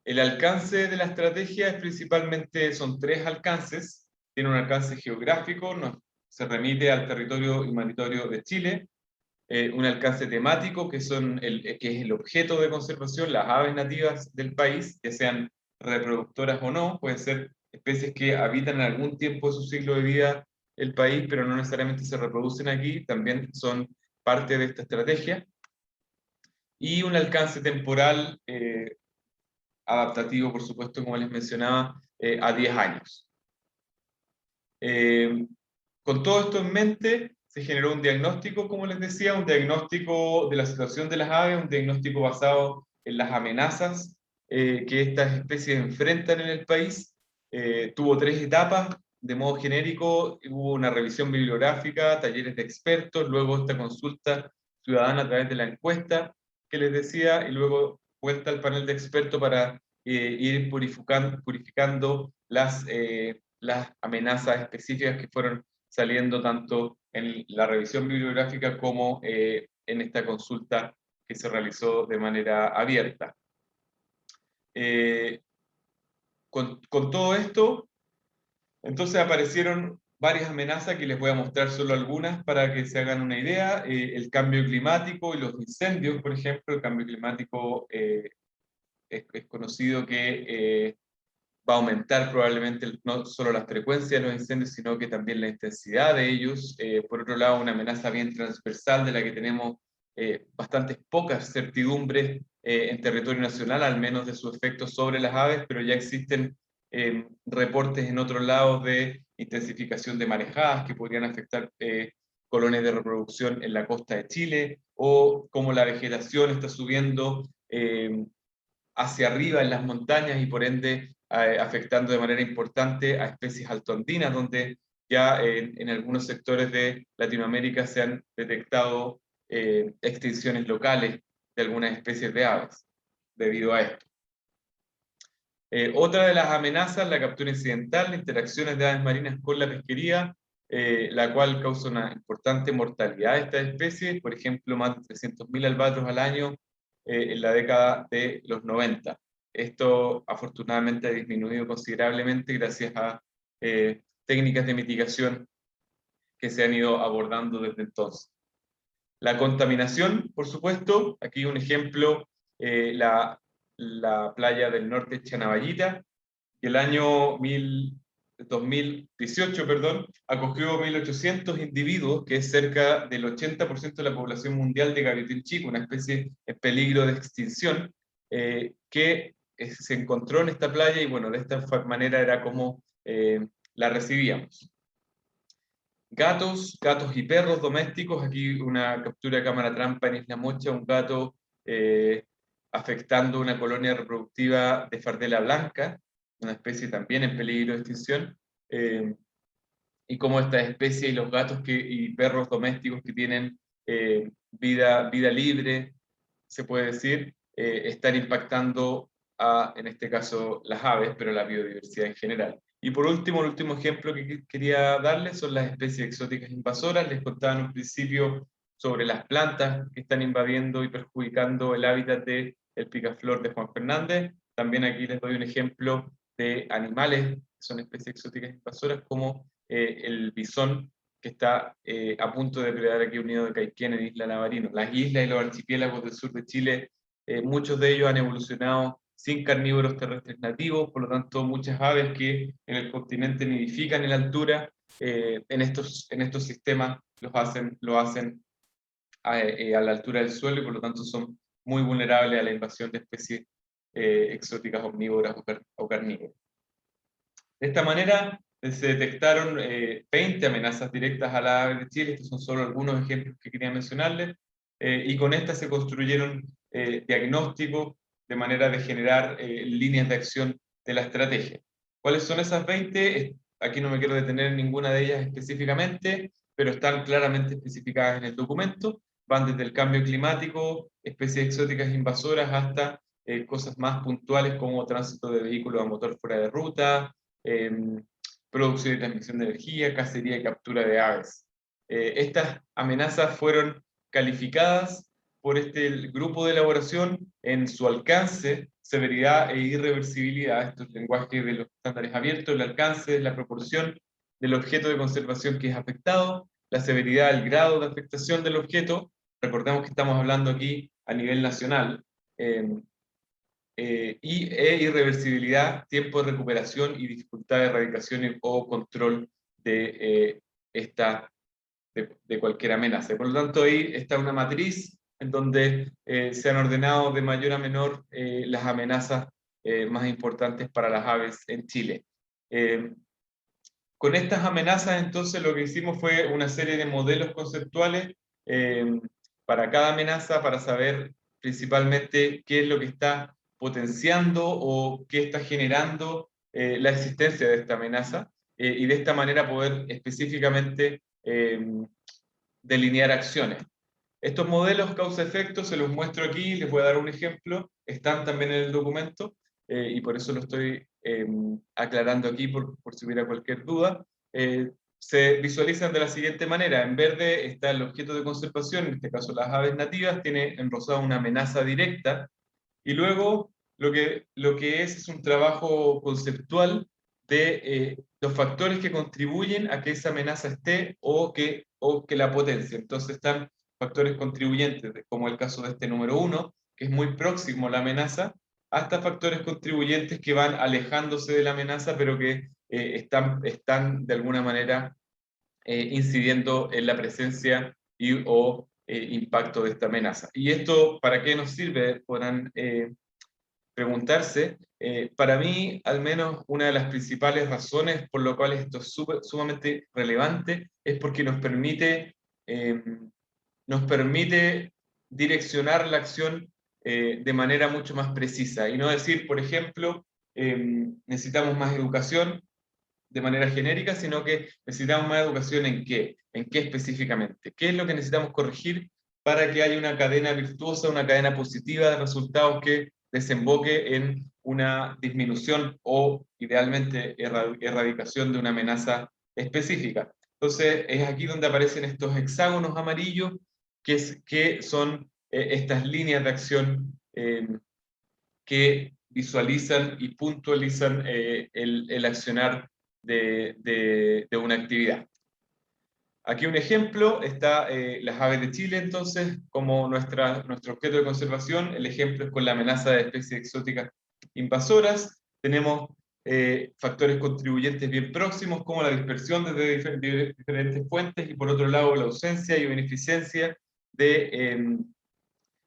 El alcance de la estrategia es principalmente, son 3 alcances. Tiene un alcance geográfico, se remite al territorio y territorio de Chile. Un alcance temático, que es el objeto de conservación, las aves nativas del país, que sean reproductoras o no, pueden ser especies que habitan en algún tiempo de su ciclo de vida el país, pero no necesariamente se reproducen aquí, también son parte de esta estrategia. Y un alcance temporal adaptativo, por supuesto, como les mencionaba, a 10 años. Con todo esto en mente, se generó un diagnóstico, como les decía, un diagnóstico de la situación de las aves, un diagnóstico basado en las amenazas que estas especies enfrentan en el país. Tuvo 3 etapas. De modo genérico, hubo una revisión bibliográfica, talleres de expertos, luego esta consulta ciudadana a través de la encuesta que les decía, y luego vuelta al panel de expertos para ir purificando las amenazas específicas que fueron saliendo tanto en la revisión bibliográfica como en esta consulta que se realizó de manera abierta. Con todo esto, entonces aparecieron varias amenazas que les voy a mostrar solo algunas para que se hagan una idea. El cambio climático y los incendios, por ejemplo. El cambio climático es conocido que va a aumentar probablemente no solo la frecuencia de los incendios, sino que también la intensidad de ellos. Por otro lado, una amenaza bien transversal de la que tenemos bastantes pocas certidumbres en territorio nacional, al menos de sus efectos sobre las aves, pero ya existen reportes en otros lados de intensificación de marejadas que podrían afectar colonias de reproducción en la costa de Chile, o cómo la vegetación está subiendo hacia arriba en las montañas y por ende afectando de manera importante a especies altoandinas, donde ya en algunos sectores de Latinoamérica se han detectado extinciones locales de algunas especies de aves debido a esto. Otra de las amenazas, la captura incidental, interacciones de aves marinas con la pesquería, la cual causa una importante mortalidad de estas especies, por ejemplo, más de 300.000 albatros al año en la década de los 90. Esto afortunadamente ha disminuido considerablemente gracias a técnicas de mitigación que se han ido abordando desde entonces. La contaminación, por supuesto, aquí un ejemplo, la playa del norte Chanaballita, que el año 2018, acogió 1.800 individuos, que es cerca del 80% de la población mundial de gaviotín chico, una especie en peligro de extinción, que se encontró en esta playa y bueno, de esta manera era como la recibíamos. Gatos y perros domésticos, aquí una captura de cámara trampa en Isla Mocha, un gato afectando una colonia reproductiva de fardela blanca, una especie también en peligro de extinción, y cómo esta especie y los gatos y perros domésticos que tienen vida libre, se puede decir, están impactando en este caso, las aves, pero la biodiversidad en general. Y por último, el último ejemplo que quería darles son las especies exóticas invasoras. Les contaba en un principio sobre las plantas que están invadiendo y perjudicando el hábitat del picaflor de Juan Fernández. También aquí les doy un ejemplo de animales que son especies exóticas invasoras, como el bisón, que está a punto de depredar aquí un nido de caiquén en Isla Navarino. Las islas y los archipiélagos del sur de Chile, muchos de ellos han evolucionado sin carnívoros terrestres nativos, por lo tanto muchas aves que en el continente nidifican en la altura, en estos sistemas lo hacen a la altura del suelo y por lo tanto son muy vulnerables a la invasión de especies exóticas omnívoras o carnívoras. De esta manera se detectaron 20 amenazas directas a las aves de Chile. Estos son solo algunos ejemplos que quería mencionarles, y con estas se construyeron diagnósticos de manera de generar líneas de acción de la estrategia. ¿Cuáles son esas 20? Aquí no me quiero detener en ninguna de ellas específicamente, pero están claramente especificadas en el documento. Van desde el cambio climático, especies exóticas invasoras, hasta cosas más puntuales como tránsito de vehículos a motor fuera de ruta, producción y transmisión de energía, cacería y captura de aves. Estas amenazas fueron calificadas por el grupo de elaboración en su alcance, severidad e irreversibilidad. Esto es el lenguaje de los estándares abiertos: el alcance es la proporción del objeto de conservación que es afectado, la severidad, el grado de afectación del objeto. Recordemos que estamos hablando aquí a nivel nacional. Irreversibilidad, tiempo de recuperación y dificultad de erradicación o control de cualquier amenaza. Por lo tanto, ahí está una matriz en donde se han ordenado de mayor a menor las amenazas más importantes para las aves en Chile. Con estas amenazas, entonces, lo que hicimos fue una serie de modelos conceptuales para cada amenaza, para saber principalmente qué es lo que está potenciando o qué está generando la existencia de esta amenaza, y de esta manera poder específicamente delinear acciones. Estos modelos causa-efecto se los muestro aquí, les voy a dar un ejemplo, están también en el documento, y por eso lo estoy aclarando aquí por si hubiera cualquier duda. Se visualizan de la siguiente manera: en verde está el objeto de conservación, en este caso las aves nativas, tiene en rosado una amenaza directa, y luego lo que es un trabajo conceptual de los factores que contribuyen a que esa amenaza esté o que la potencie. Entonces están factores contribuyentes, como el caso de este número 1, que es muy próximo a la amenaza, hasta factores contribuyentes que van alejándose de la amenaza, pero que están de alguna manera incidiendo en la presencia o impacto de esta amenaza. ¿Y esto para qué nos sirve? Podrán preguntarse. Para mí, al menos, una de las principales razones por lo cual esto es sumamente relevante es porque nos permite direccionar la acción de manera mucho más precisa, y no decir, por ejemplo, necesitamos más educación de manera genérica, sino que necesitamos más educación ¿en qué? ¿En qué específicamente? ¿Qué es lo que necesitamos corregir para que haya una cadena virtuosa, una cadena positiva de resultados que desemboque en una disminución o, idealmente, erradicación de una amenaza específica? Entonces, es aquí donde aparecen estos hexágonos amarillos, que son estas líneas de acción que visualizan y puntualizan el accionar de una actividad. Aquí un ejemplo, está las aves de Chile, entonces, como nuestro objeto de conservación. El ejemplo es con la amenaza de especies exóticas invasoras. Tenemos factores contribuyentes bien próximos, como la dispersión desde diferentes fuentes, y por otro lado la ausencia y beneficencia de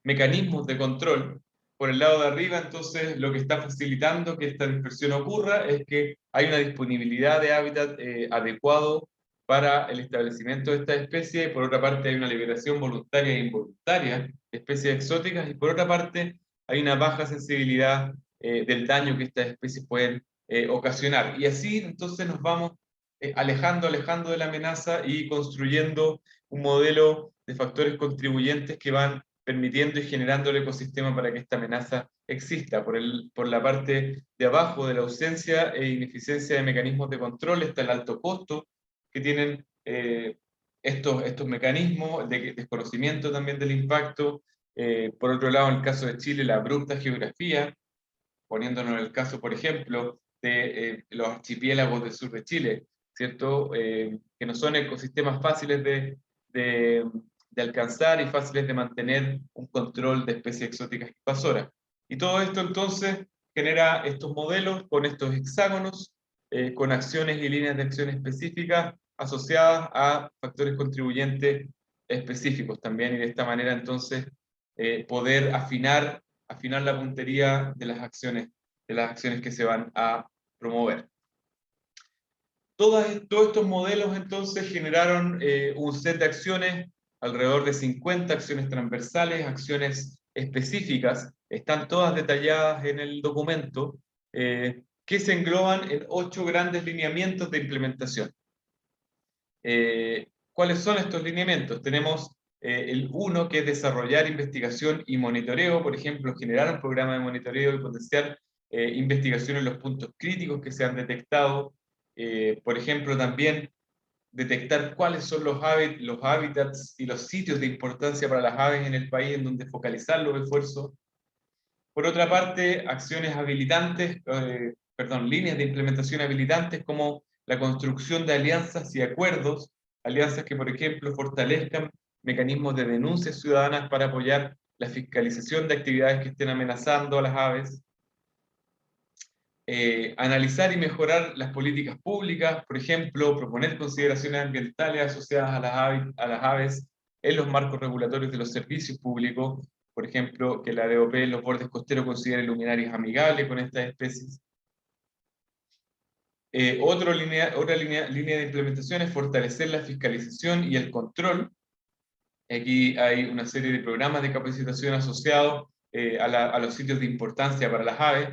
mecanismos de control. Por el lado de arriba, entonces, lo que está facilitando que esta dispersión ocurra es que hay una disponibilidad de hábitat adecuado para el establecimiento de esta especie, y por otra parte hay una liberación voluntaria e involuntaria de especies exóticas, y por otra parte hay una baja sensibilidad del daño que estas especies pueden ocasionar. Y así, entonces, nos vamos alejando de la amenaza y construyendo un modelo de factores contribuyentes que van permitiendo y generando el ecosistema para que esta amenaza exista. Por la parte de abajo, de la ausencia e ineficiencia de mecanismos de control, está el alto costo que tienen estos mecanismos, de desconocimiento también del impacto. Por otro lado, en el caso de Chile, la abrupta geografía, poniéndonos en el caso, por ejemplo, de los archipiélagos del sur de Chile, ¿cierto? Que no son ecosistemas fáciles de alcanzar y fáciles de mantener un control de especies exóticas invasoras. Y todo esto, entonces, genera estos modelos con estos hexágonos, con acciones y líneas de acción específicas asociadas a factores contribuyentes específicos también, y de esta manera, entonces, poder afinar la puntería de las acciones que se van a promover. Todos estos modelos, entonces, generaron un set de acciones, alrededor de 50 acciones transversales, acciones específicas, están todas detalladas en el documento, que se engloban en 8 grandes lineamientos de implementación. ¿Cuáles son estos lineamientos? Tenemos el 1, que es desarrollar investigación y monitoreo, por ejemplo, generar un programa de monitoreo y potenciar investigación en los puntos críticos que se han detectado. Por ejemplo, también detectar cuáles son los hábitats y los sitios de importancia para las aves en el país en donde focalizar los esfuerzos. Por otra parte, acciones habilitantes, líneas de implementación habilitantes como la construcción de alianzas y acuerdos, alianzas que, por ejemplo, fortalezcan mecanismos de denuncias ciudadanas para apoyar la fiscalización de actividades que estén amenazando a las aves. Analizar y mejorar las políticas públicas, por ejemplo, proponer consideraciones ambientales asociadas a las aves en los marcos regulatorios de los servicios públicos, por ejemplo, que la DOP en los bordes costeros considere luminarias amigables con estas especies. Otra línea de implementación es fortalecer la fiscalización y el control. Aquí hay una serie de programas de capacitación asociados a los sitios de importancia para las aves,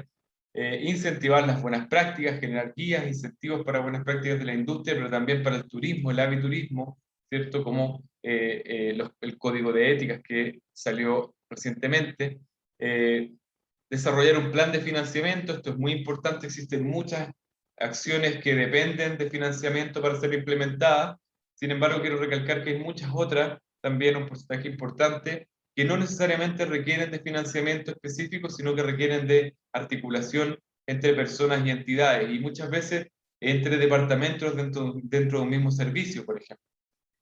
incentivar las buenas prácticas, generar guías, incentivos para buenas prácticas de la industria, pero también para el turismo, el aviturismo, ¿cierto? Como el código de éticas que salió recientemente. Desarrollar un plan de financiamiento, esto es muy importante, existen muchas acciones que dependen de financiamiento para ser implementadas, sin embargo quiero recalcar que hay muchas otras, también un porcentaje importante, que no necesariamente requieren de financiamiento específico, sino que requieren de articulación entre personas y entidades, y muchas veces entre departamentos dentro de un mismo servicio, por ejemplo.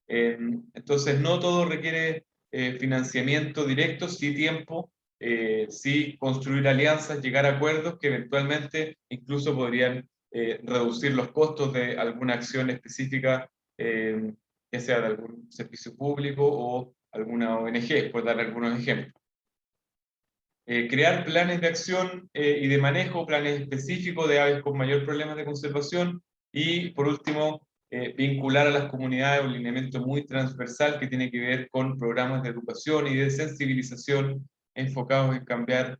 Entonces, no todo requiere financiamiento directo, sí tiempo, sí construir alianzas, llegar a acuerdos que eventualmente incluso podrían reducir los costos de alguna acción específica, ya sea de algún servicio público o alguna ONG, por dar algunos ejemplos. Crear planes de acción y de manejo, planes específicos de aves con mayor problemas de conservación, y por último, vincular a las comunidades un lineamiento muy transversal que tiene que ver con programas de educación y de sensibilización enfocados en cambiar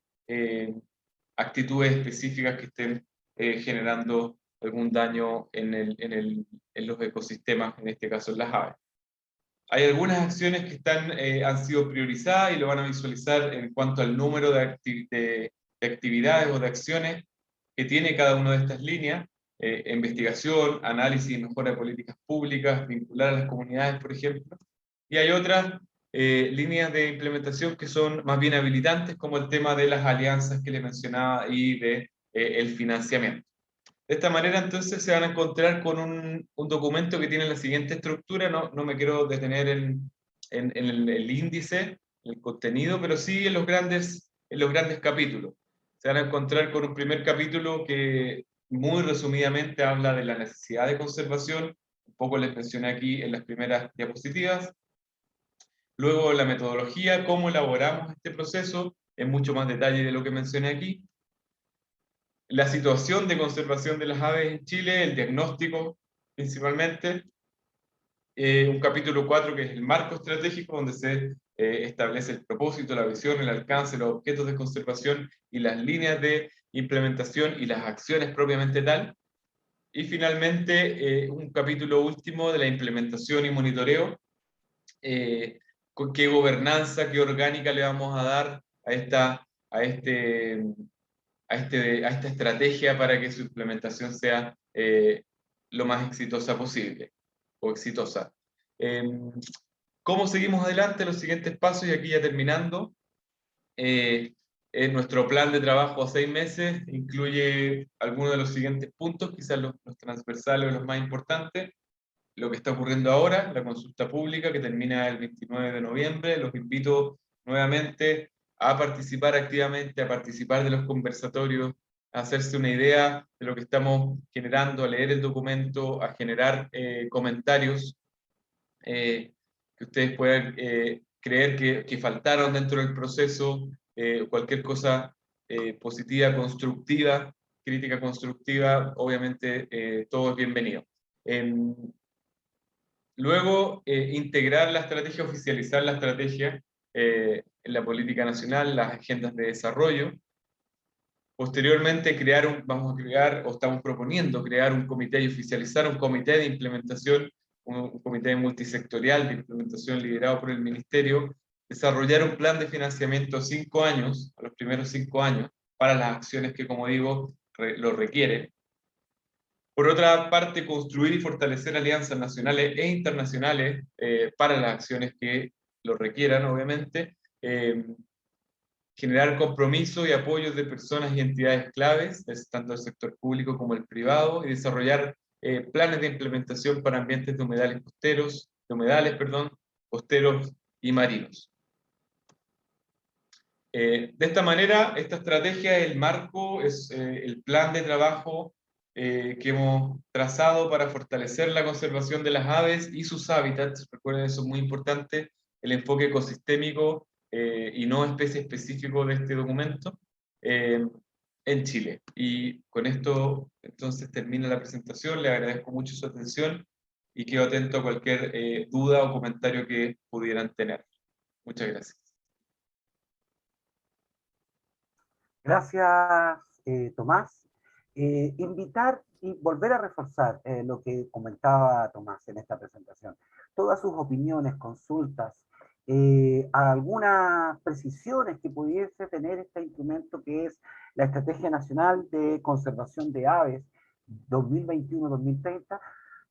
actitudes específicas que estén generando algún daño en los ecosistemas, en este caso en las aves. Hay algunas acciones que han sido priorizadas y lo van a visualizar en cuanto al número de actividades o de acciones que tiene cada una de estas líneas. Investigación, análisis y mejora de políticas públicas, vincular a las comunidades, por ejemplo. Y hay otras líneas de implementación que son más bien habilitantes, como el tema de las alianzas que les mencionaba y de el financiamiento. De esta manera, entonces, se van a encontrar con un documento que tiene la siguiente estructura. No me quiero detener en el índice, el contenido, pero sí en los grandes capítulos. Se van a encontrar con un primer capítulo que muy resumidamente habla de la necesidad de conservación, un poco les mencioné aquí en las primeras diapositivas. Luego la metodología, cómo elaboramos este proceso, en mucho más detalle de lo que mencioné aquí. La situación de conservación de las aves en Chile, el diagnóstico principalmente, un capítulo 4 que es el marco estratégico, donde se establece el propósito, la visión, el alcance, los objetos de conservación y las líneas de implementación y las acciones propiamente tal. Y finalmente, un capítulo último de la implementación y monitoreo, con qué gobernanza, qué orgánica le vamos a dar a esta estrategia para que su implementación sea lo más exitosa posible, o exitosa. ¿Cómo seguimos adelante? Los siguientes pasos, y aquí ya terminando, nuestro plan de trabajo a 6 meses incluye algunos de los siguientes puntos, quizás los transversales o los más importantes. Lo que está ocurriendo ahora, la consulta pública que termina el 29 de noviembre, los invito nuevamente a participar activamente, a participar de los conversatorios, a hacerse una idea de lo que estamos generando, a leer el documento, a generar comentarios que ustedes puedan creer que faltaron dentro del proceso, cualquier cosa positiva, constructiva, crítica constructiva, obviamente todo es bienvenido. Luego, integrar la estrategia, oficializar la estrategia en la política nacional, las agendas de desarrollo. Posteriormente, estamos proponiendo crear un comité y oficializar un comité de implementación, un comité multisectorial de implementación liderado por el Ministerio, desarrollar un plan de financiamiento a 5 años, a los primeros 5 años, para las acciones que, como digo, lo requieren. Por otra parte, construir y fortalecer alianzas nacionales e internacionales para las acciones que lo requieran, obviamente. Generar compromiso y apoyo de personas y entidades claves, tanto del sector público como el privado, y desarrollar planes de implementación para ambientes de humedales, costeros y marinos. De esta manera, esta estrategia es el marco, es el plan de trabajo que hemos trazado para fortalecer la conservación de las aves y sus hábitats. Recuerden, eso es muy importante, el enfoque ecosistémico y no especie específico de este documento en Chile. Y con esto, entonces, termina la presentación. Le agradezco mucho su atención y quedo atento a cualquier duda o comentario que pudieran tener. Muchas gracias. Gracias, Tomás. Invitar y volver a reforzar lo que comentaba Tomás en esta presentación. Todas sus opiniones, consultas, algunas precisiones que pudiese tener este instrumento que es la Estrategia Nacional de Conservación de Aves 2021-2030,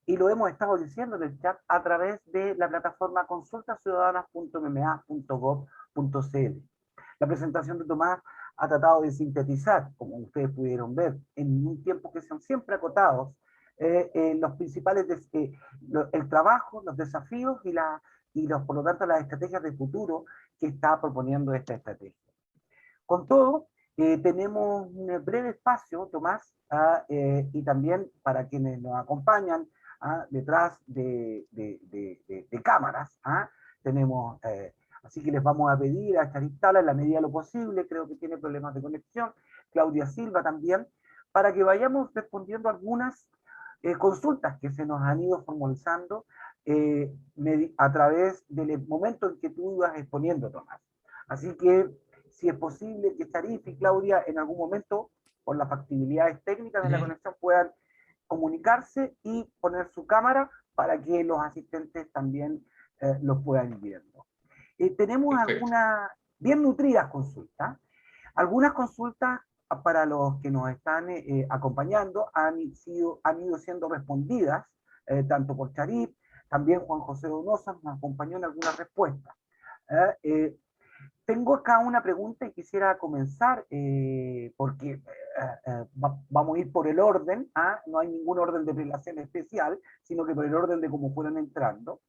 y lo hemos estado diciendo en el chat a través de la plataforma consultasciudadanas.mma.gov.cl. La presentación de Tomás ha tratado de sintetizar, como ustedes pudieron ver, en un tiempo que son siempre acotados, los principales, el trabajo, los desafíos por lo tanto, las estrategias de futuro que está proponiendo esta estrategia. Con todo, tenemos un breve espacio, Tomás, y también para quienes nos acompañan detrás de cámaras, tenemos... Así que les vamos a pedir a Charistala, en la medida de lo posible, creo que tiene problemas de conexión, Claudia Silva también, para que vayamos respondiendo algunas consultas que se nos han ido formalizando a través del momento en que tú ibas exponiendo, Tomás. Así que, si es posible que Charif y Claudia en algún momento, por las factibilidades técnicas de la conexión, puedan comunicarse y poner su cámara para que los asistentes también los puedan ir viendo. Tenemos algunas bien nutridas consultas. Algunas consultas para los que nos están acompañando han ido siendo respondidas, tanto por Charif, también Juan José Donosa nos acompañó en algunas respuestas. Tengo acá una pregunta y quisiera comenzar, porque vamos a ir por el orden, no hay ningún orden de prelación especial, sino que por el orden de cómo fueron entrando.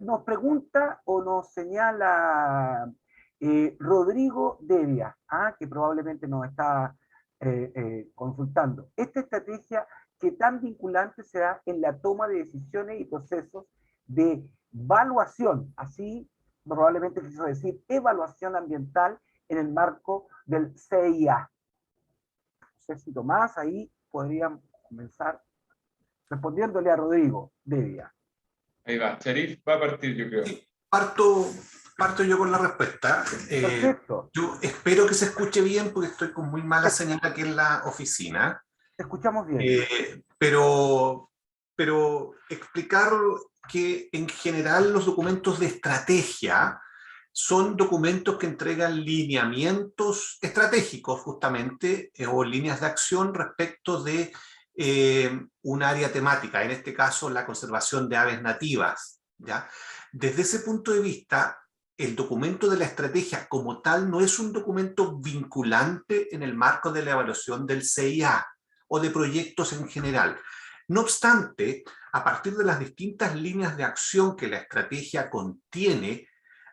Nos pregunta o nos señala Rodrigo Devia, que probablemente nos está consultando. Esta estrategia, ¿qué tan vinculante será en la toma de decisiones y procesos de evaluación? Así, probablemente quiso decir evaluación ambiental en el marco del CIA. No sé si Tomás, ahí podrían comenzar respondiéndole a Rodrigo Devia. Ahí va, Charif va a partir, yo creo. Sí, parto yo con la respuesta. Perfecto. Yo espero que se escuche bien porque estoy con muy mala señal aquí en la oficina. Te escuchamos bien. Pero explicar que en general los documentos de estrategia son documentos que entregan lineamientos estratégicos justamente o líneas de acción respecto de un área temática, en este caso la conservación de aves nativas, ¿ya? Desde ese punto de vista, el documento de la estrategia como tal no es un documento vinculante en el marco de la evaluación del CIA o de proyectos en general. No obstante, a partir de las distintas líneas de acción que la estrategia contiene,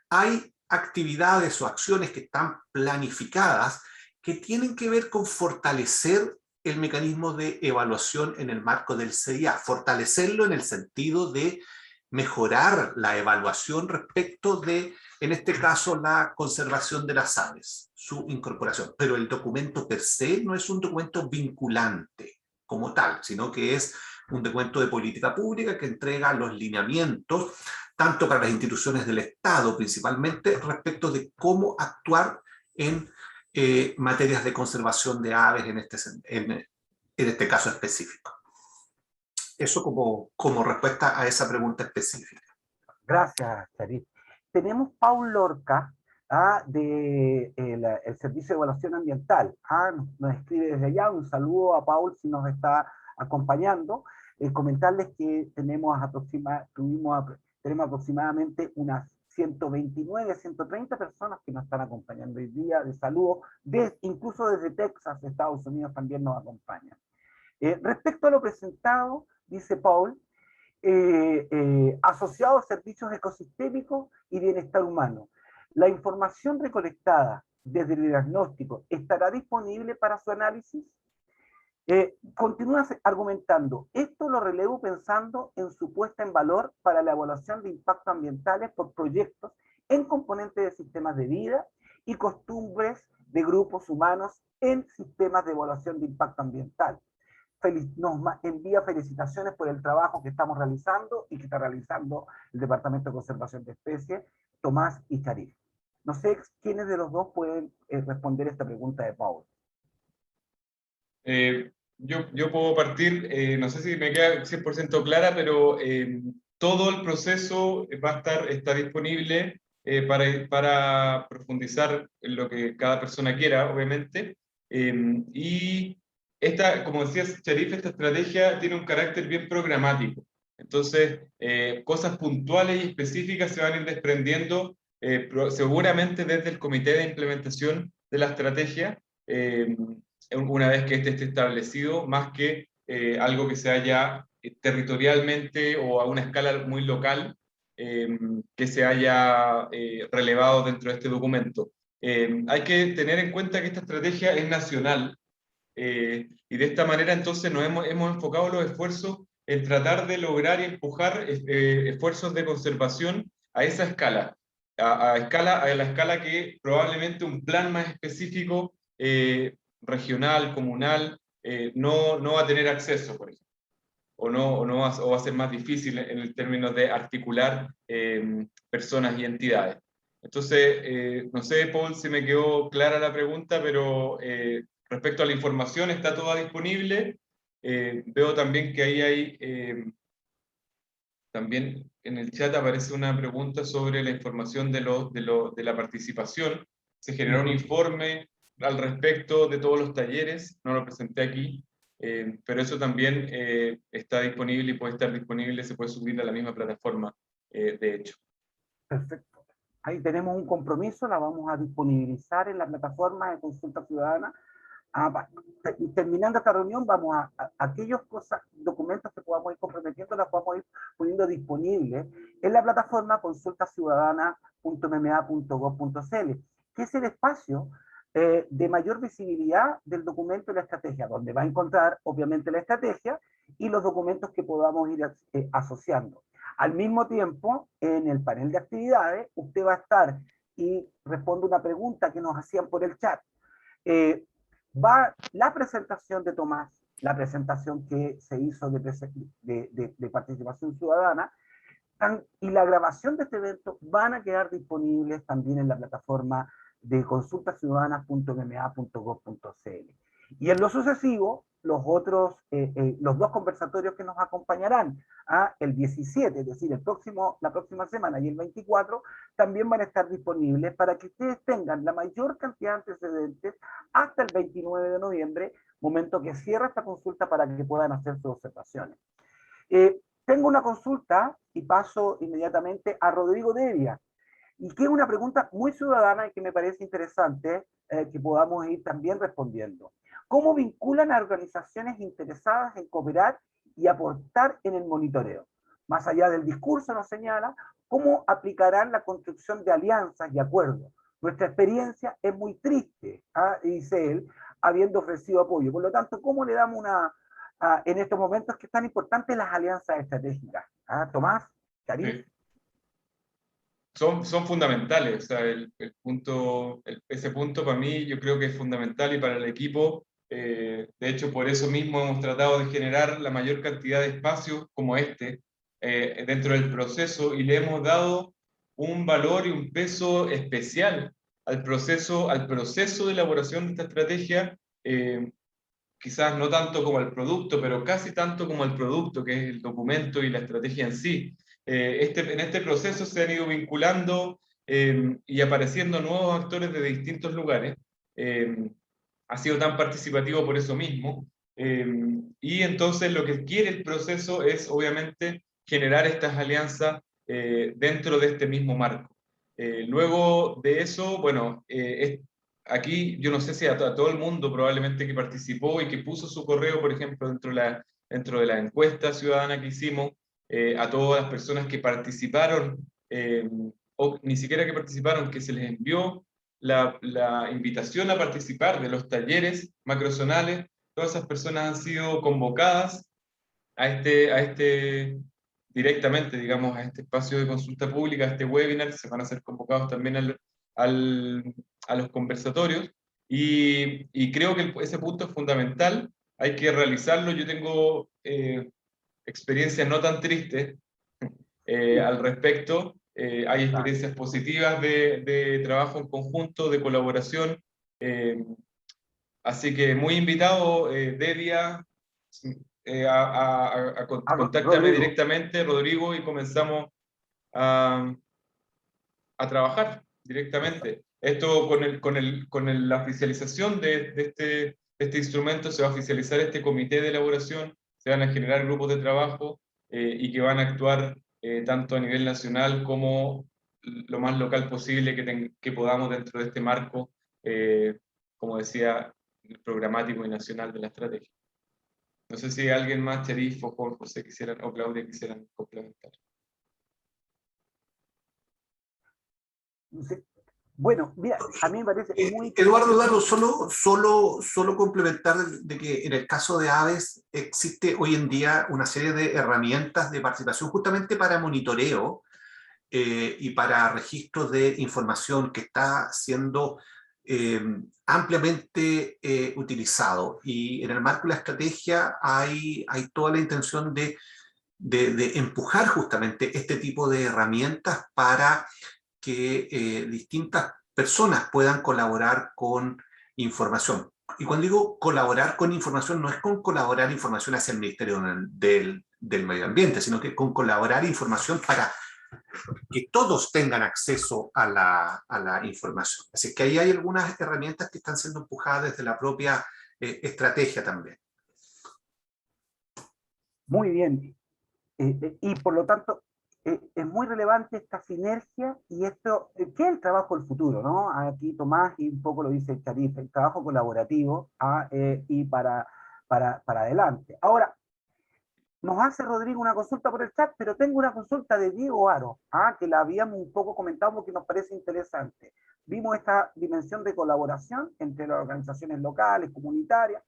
hay actividades o acciones que están planificadas que tienen que ver con fortalecer el mecanismo de evaluación en el marco del CIA, fortalecerlo en el sentido de mejorar la evaluación respecto de, en este caso, la conservación de las aves, su incorporación. Pero el documento per se no es un documento vinculante como tal, sino que es un documento de política pública que entrega los lineamientos, tanto para las instituciones del Estado principalmente, respecto de cómo actuar en materias de conservación de aves en este caso específico. Eso como respuesta a esa pregunta específica. Gracias, Charif. Tenemos Paul Lorca, del Servicio de Evaluación Ambiental. Nos escribe desde allá. Un saludo a Paul si nos está acompañando. Comentarles que tenemos aproximadamente unas 129, 130 personas que nos están acompañando hoy día de saludo, incluso desde Texas, Estados Unidos también nos acompañan. Respecto a lo presentado, dice Paul, asociado a servicios ecosistémicos y bienestar humano. La información recolectada desde el diagnóstico estará disponible para su análisis. Continúa argumentando, esto lo relevo pensando en su puesta en valor para la evaluación de impactos ambientales por proyectos en componentes de sistemas de vida y costumbres de grupos humanos en sistemas de evaluación de impacto ambiental. Nos envía felicitaciones por el trabajo que estamos realizando y que está realizando el Departamento de Conservación de Especies, Tomás y Charif. No sé quiénes de los dos pueden responder esta pregunta de Paul. Yo puedo partir, no sé si me queda 100% clara, pero todo el proceso está disponible para profundizar en lo que cada persona quiera, obviamente. Y como decías, Charif, esta estrategia tiene un carácter bien programático. Entonces, cosas puntuales y específicas se van a ir desprendiendo seguramente desde el comité de implementación de la estrategia, una vez que este esté establecido, más que algo que se haya territorialmente o a una escala muy local, que se haya relevado dentro de este documento. Hay que tener en cuenta que esta estrategia es nacional, y de esta manera entonces hemos enfocado los esfuerzos en tratar de lograr y empujar esfuerzos de conservación a esa escala, a la escala que probablemente un plan más específico regional, comunal, no va a tener acceso, por ejemplo, o va a ser más difícil en el término de articular personas y entidades. Entonces, no sé, Paul, si me quedó clara la pregunta, pero respecto a la información está toda disponible. Veo también que ahí hay, también en el chat aparece una pregunta sobre la información de la participación. Se generó un informe al respecto de todos los talleres, no lo presenté aquí, pero eso también está disponible y puede estar disponible, se puede subir a la misma plataforma, de hecho. Perfecto. Ahí tenemos un compromiso, la vamos a disponibilizar en la plataforma de consulta ciudadana. Terminando esta reunión, vamos a aquellos documentos que podamos ir comprometiendo, las podamos ir poniendo disponibles en la plataforma consultaciudadana.mma.gov.cl, que es el espacio de mayor visibilidad del documento y la estrategia, donde va a encontrar obviamente la estrategia y los documentos que podamos ir asociando. Al mismo tiempo, en el panel de actividades, usted va a estar y responde una pregunta que nos hacían por el chat. Va la presentación de Tomás, la presentación que se hizo de participación ciudadana, y la grabación de este evento van a quedar disponibles también en la plataforma de consultaciudadanas.mma.gov.cl. Y en lo sucesivo, los dos conversatorios que nos acompañarán el 17, es decir, la próxima semana, y el 24, también van a estar disponibles para que ustedes tengan la mayor cantidad de antecedentes hasta el 29 de noviembre, momento que cierra esta consulta para que puedan hacer sus observaciones. Tengo una consulta y paso inmediatamente a Rodrigo Devia, y que es una pregunta muy ciudadana y que me parece interesante que podamos ir también respondiendo. ¿Cómo vinculan a organizaciones interesadas en cooperar y aportar en el monitoreo? Más allá del discurso, nos señala, ¿cómo aplicarán la construcción de alianzas y acuerdos? Nuestra experiencia es muy triste, dice él, habiendo ofrecido apoyo. Por lo tanto, ¿cómo le damos en estos momentos que es tan importantes las alianzas estratégicas? Tomás, Charif. Sí. Son fundamentales, o sea, ese punto para mí yo creo que es fundamental y para el equipo. De hecho, por eso mismo hemos tratado de generar la mayor cantidad de espacios como este dentro del proceso, y le hemos dado un valor y un peso especial al proceso de elaboración de esta estrategia, quizás no tanto como al producto, pero casi tanto como al producto, que es el documento y la estrategia en sí. En este proceso se han ido vinculando y apareciendo nuevos actores de distintos lugares. Ha sido tan participativo por eso mismo. Y entonces lo que quiere el proceso es, obviamente, generar estas alianzas dentro de este mismo marco. Luego de eso, bueno, aquí yo no sé si a todo el mundo probablemente que participó y que puso su correo, por ejemplo, dentro de la encuesta ciudadana que hicimos, a todas las personas que participaron, o ni siquiera que participaron, que se les envió la invitación a participar de los talleres macrozonales. Todas esas personas han sido convocadas directamente, digamos, a este espacio de consulta pública, a este webinar. Se van a ser convocados también a los conversatorios, y creo que ese punto es fundamental, hay que realizarlo. Yo tengo experiencias no tan tristes al respecto. Hay experiencias positivas de trabajo en conjunto, de colaboración. Así que muy invitado, Dedia, contáctame Rodrigo, directamente, Rodrigo, y comenzamos a, trabajar directamente. Esto la oficialización de este instrumento, se va a oficializar este comité de elaboración, se van a generar grupos de trabajo y que van a actuar tanto a nivel nacional como lo más local posible que podamos dentro de este marco, como decía, programático y nacional de la estrategia. No sé si alguien más, Cherif o José quisieran, o Claudia quisieran complementar. sí. Bueno, mira, a mí me parece muy... Eduardo, solo complementar de que en el caso de Aves existe hoy en día una serie de herramientas de participación justamente para monitoreo y para registros de información que está siendo ampliamente utilizado. Y en el marco de la estrategia hay toda la intención de empujar justamente este tipo de herramientas para que distintas personas puedan colaborar con información. Y cuando digo colaborar con información, no es con colaborar información hacia el Ministerio del Medio Ambiente, sino que con colaborar información para que todos tengan acceso a la información. Así que ahí hay algunas herramientas que están siendo empujadas desde la propia estrategia también. Muy bien. Y por lo tanto, es muy relevante esta sinergia y esto, que es el trabajo del futuro, ¿no? Aquí Tomás, y un poco lo dice Cherif, el trabajo colaborativo y para adelante. Ahora, nos hace Rodrigo una consulta por el chat, pero tengo una consulta de Diego Aro, que la habíamos un poco comentado porque nos parece interesante. Vimos esta dimensión de colaboración entre las organizaciones locales, comunitarias.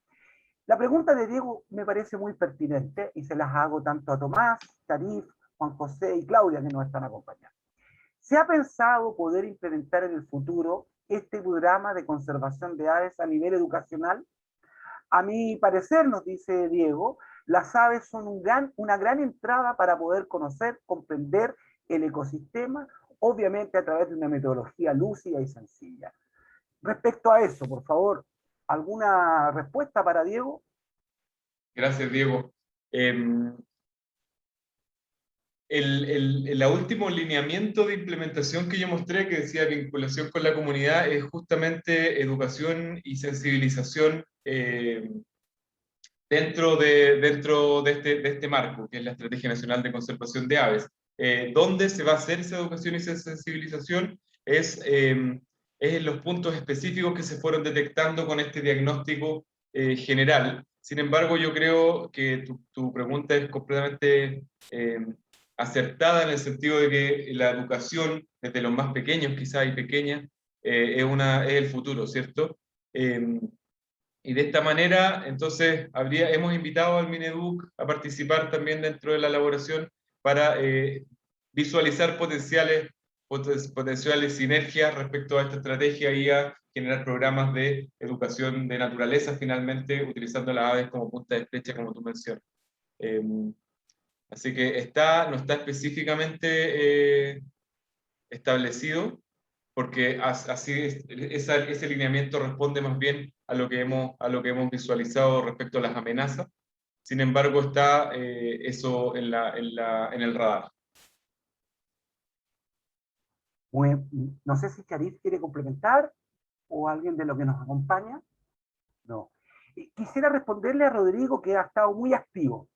La pregunta de Diego me parece muy pertinente y se las hago tanto a Tomás, Cherif, Juan José y Claudia, que nos están acompañando. ¿Se ha pensado poder implementar en el futuro este programa de conservación de aves a nivel educacional? A mi parecer, nos dice Diego, las aves son una gran entrada para poder conocer, comprender el ecosistema, obviamente a través de una metodología lúcida y sencilla. Respecto a eso, por favor, ¿alguna respuesta para Diego? Gracias, Diego. El último lineamiento de implementación que yo mostré, que decía vinculación con la comunidad, es justamente educación y sensibilización dentro de este marco, que es la Estrategia Nacional de Conservación de Aves. ¿Dónde se va a hacer esa educación y esa sensibilización? Es en los puntos específicos que se fueron detectando con este diagnóstico general. Sin embargo, yo creo que tu pregunta es completamente acertada, en el sentido de que la educación, desde los más pequeños quizás y pequeñas, es el futuro, ¿cierto? Y de esta manera, entonces, hemos invitado al Mineduc a participar también dentro de la elaboración para visualizar potenciales sinergias respecto a esta estrategia y a generar programas de educación de naturaleza, finalmente, utilizando las aves como punta de flecha, como tú mencionas. Así que no está específicamente establecido, porque así ese lineamiento responde más bien a lo que hemos visualizado respecto a las amenazas. Sin embargo, está eso en el radar. No sé si Cherif quiere complementar o alguien de lo que nos acompaña. No. Quisiera responderle a Rodrigo, que ha estado muy activo,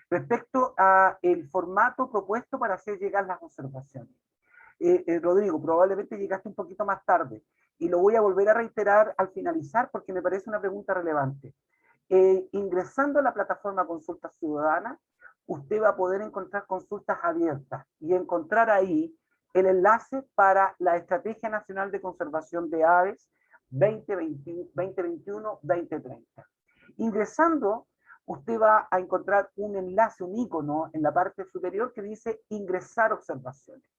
respecto a el formato propuesto para hacer llegar las observaciones. Rodrigo, probablemente llegaste un poquito más tarde, y lo voy a volver a reiterar al finalizar porque me parece una pregunta relevante. Ingresando a la plataforma Consulta Ciudadana, usted va a poder encontrar consultas abiertas y encontrar ahí el enlace para la Estrategia Nacional de Conservación de Aves 2021-2030. Ingresando, usted va a encontrar un enlace, un icono en la parte superior que dice ingresar observaciones.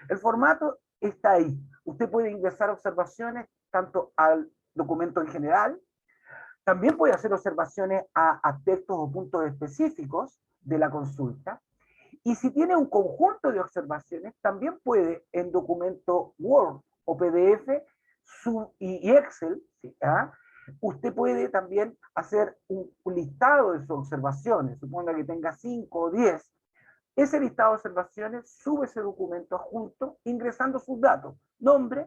El formato está ahí. Usted puede ingresar observaciones tanto al documento en general, también puede hacer observaciones a aspectos o puntos específicos de la consulta, y si tiene un conjunto de observaciones, también puede en documento Word o PDF y Excel, ¿sí? Usted puede también hacer un listado de sus observaciones, suponga que tenga 5 o 10. Ese listado de observaciones sube ese documento adjunto ingresando sus datos, nombre,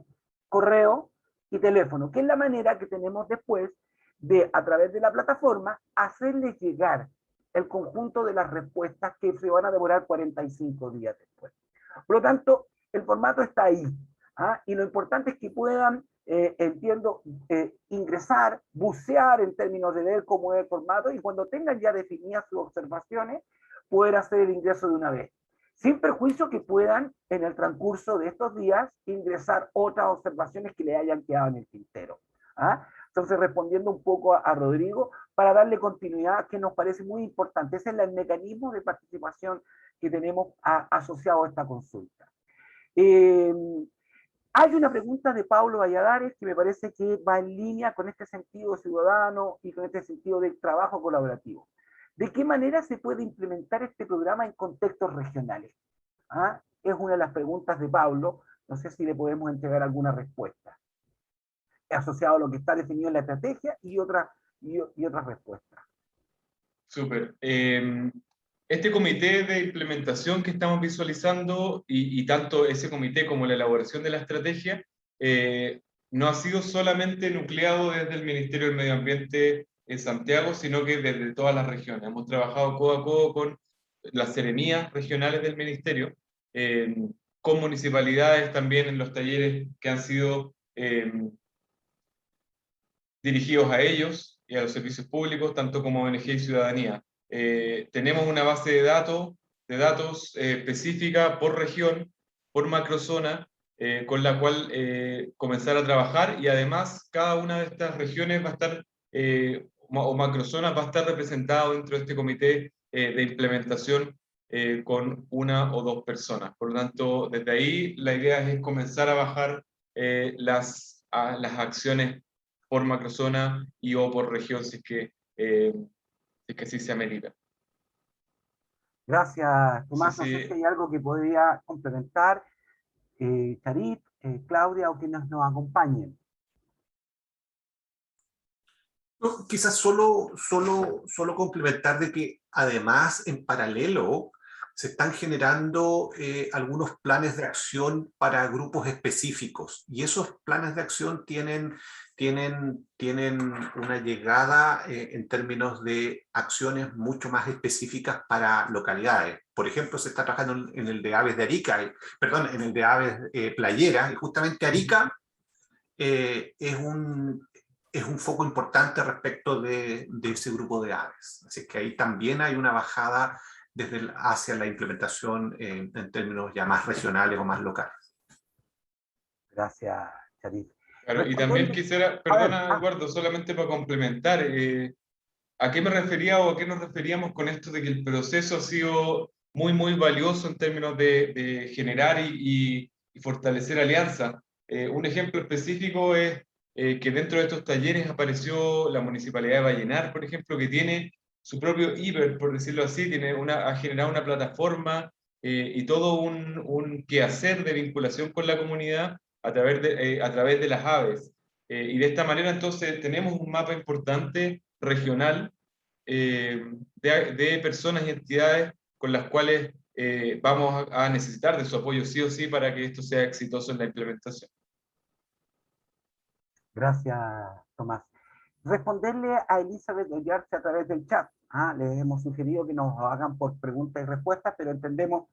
correo y teléfono, que es la manera que tenemos después de, a través de la plataforma, hacerles llegar el conjunto de las respuestas que se van a demorar 45 días después. Por lo tanto, el formato está ahí, y lo importante es que puedan, entiendo, ingresar, bucear en términos de ver cómo es el formato, y cuando tengan ya definidas sus observaciones, poder hacer el ingreso de una vez, sin perjuicio que puedan, en el transcurso de estos días, ingresar otras observaciones que le hayan quedado en el tintero. Entonces, respondiendo un poco a Rodrigo, para darle continuidad, que nos parece muy importante. Ese es el mecanismo de participación que tenemos asociado a esta consulta. Hay una pregunta de Pablo Valladares que me parece que va en línea con este sentido ciudadano y con este sentido del trabajo colaborativo. ¿De qué manera se puede implementar este programa en contextos regionales? Es una de las preguntas de Pablo. No sé si le podemos entregar alguna respuesta asociado a lo que está definido en la estrategia y otras respuestas. Súper. Este comité de implementación que estamos visualizando, y tanto ese comité como la elaboración de la estrategia, no ha sido solamente nucleado desde el Ministerio del Medio Ambiente en Santiago, sino que desde todas las regiones. Hemos trabajado codo a codo con las seremías regionales del Ministerio, con municipalidades también en los talleres que han sido dirigidos a ellos y a los servicios públicos, tanto como ONG y ciudadanía. Tenemos una base de datos específica por región, por macrozona, con la cual comenzar a trabajar, y además cada una de estas regiones va a estar, o macrozonas, va a estar representado dentro de este comité de implementación con 1 o 2 personas. Por lo tanto, desde ahí la idea es comenzar a bajar las acciones por macrozona y o por región, si es que así se amerita. Gracias, Tomás. Sí, no sé si hay algo que podría complementar, Charit, Claudia, o quienes nos acompañen. No, quizás solo complementar de que además, en paralelo, se están generando algunos planes de acción para grupos específicos, y esos planes de acción tienen una llegada en términos de acciones mucho más específicas para localidades. Por ejemplo, se está trabajando en el de aves de Arica, perdón, en el de aves playeras, y justamente Arica es un foco importante respecto de ese grupo de aves. Así que ahí también hay una bajada hacia la implementación en términos ya más regionales o más locales. Gracias, Charit. Claro, y también quisiera, perdona Eduardo, solamente para complementar, ¿a qué me refería o a qué nos referíamos con esto de que el proceso ha sido muy, muy valioso en términos de generar y fortalecer alianzas? Un ejemplo específico es que dentro de estos talleres apareció la Municipalidad de Vallenar, por ejemplo, que tiene su propio IBER, por decirlo así, ha generado una plataforma y todo un quehacer de vinculación con la comunidad a través de las aves. Y de esta manera entonces tenemos un mapa importante regional de personas y entidades con las cuales vamos a necesitar de su apoyo sí o sí para que esto sea exitoso en la implementación. Gracias, Tomás. responderle a Elizabeth Ollarse a través del chat. Les hemos sugerido que nos hagan por preguntas y respuestas, pero entendemos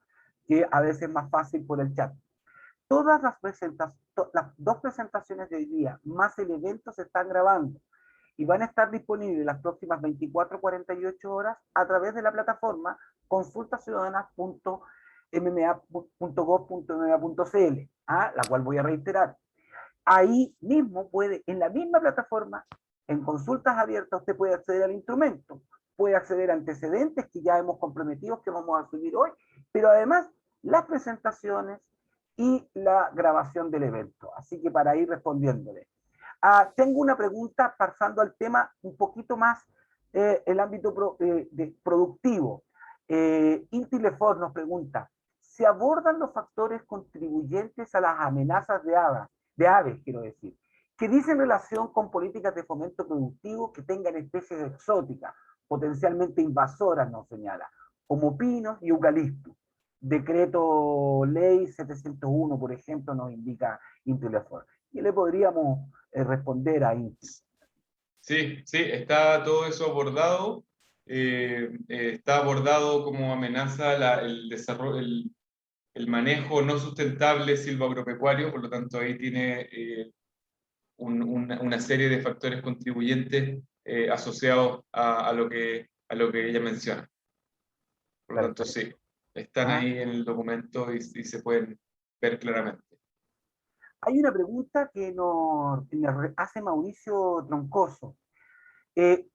que a veces es más fácil por el chat. Todas las dos presentaciones de hoy día, más el evento, se están grabando y van a estar disponibles las próximas 24-48 horas a través de la plataforma consultaciudadanas.mma.gov.mma.cl, la cual voy a reiterar. Ahí mismo en la misma plataforma, en consultas abiertas, usted puede acceder al instrumento, puede acceder a antecedentes que ya hemos comprometido que vamos a subir hoy, pero además las presentaciones y la grabación del evento. Así que para ir respondiéndole. Tengo una pregunta pasando al tema un poquito más el ámbito productivo. Inti Lefort nos pregunta, ¿se abordan los factores contribuyentes a las amenazas de aves, quiero decir, que dicen relación con políticas de fomento productivo que tengan especies exóticas, potencialmente invasoras, nos señala, como pinos y eucaliptus? Decreto Ley 701, por ejemplo, nos indica Inti Lefort. ¿Qué le podríamos responder a Inti? Sí, sí, está todo eso abordado. Está abordado como amenaza el desarrollo, el manejo no sustentable silvoagropecuario, por lo tanto ahí tiene una serie de factores contribuyentes asociados a lo que ella menciona. Por lo tanto, sí, están ahí en el documento y se pueden ver claramente. Hay una pregunta que nos hace Mauricio Troncoso.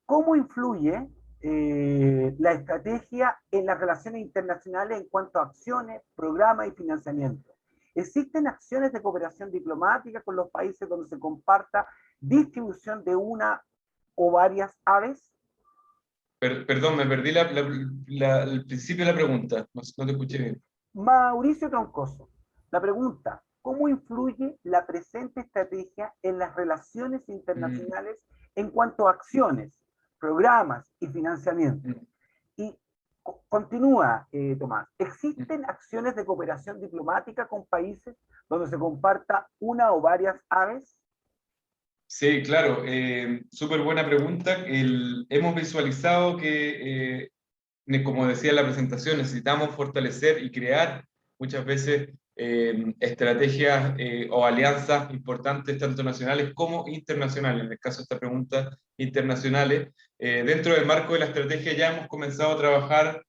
¿Cómo influye la estrategia en las relaciones internacionales en cuanto a acciones, programas y financiamiento? ¿Existen acciones de cooperación diplomática con los países donde se comparta distribución de una o varias aves? Perdón, me perdí el principio de la pregunta, no te escuché bien. Mauricio Troncoso, la pregunta, ¿cómo influye la presente estrategia en las relaciones internacionales en cuanto a acciones, programas y financiamiento? Y continúa, Tomás, ¿existen acciones de cooperación diplomática con países donde se comparta una o varias aves? Sí, claro, súper buena pregunta. Hemos visualizado que, como decía en la presentación, necesitamos fortalecer y crear muchas veces estrategias o alianzas importantes, tanto nacionales como internacionales. En el caso de esta pregunta, internacionales. Dentro del marco de la estrategia ya hemos comenzado a trabajar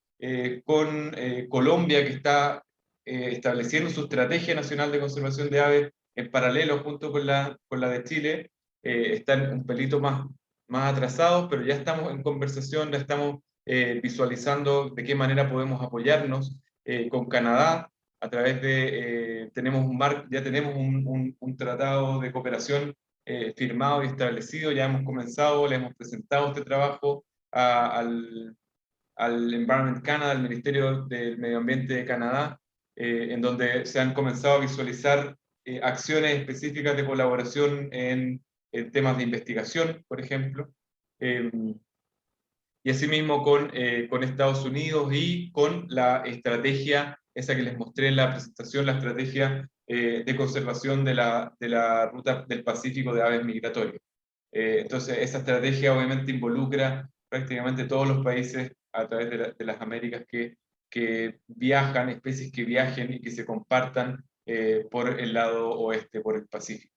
con Colombia, que está estableciendo su estrategia nacional de conservación de aves en paralelo junto con la de Chile. Están un pelito más atrasados, pero ya estamos en conversación, ya estamos visualizando de qué manera podemos apoyarnos con Canadá a través de, ya tenemos un tratado de cooperación firmado y establecido, ya hemos comenzado, le hemos presentado este trabajo al Environment Canada, al Ministerio del Medio Ambiente de Canadá, en donde se han comenzado a visualizar acciones específicas de colaboración en temas de investigación, por ejemplo, y asimismo con Estados Unidos y con la estrategia, esa que les mostré en la presentación, la estrategia de conservación de la ruta del Pacífico de aves migratorias. Entonces, esa estrategia obviamente involucra prácticamente todos los países a través de las Américas que viajan, especies que viajen y que se compartan por el lado oeste, por el Pacífico.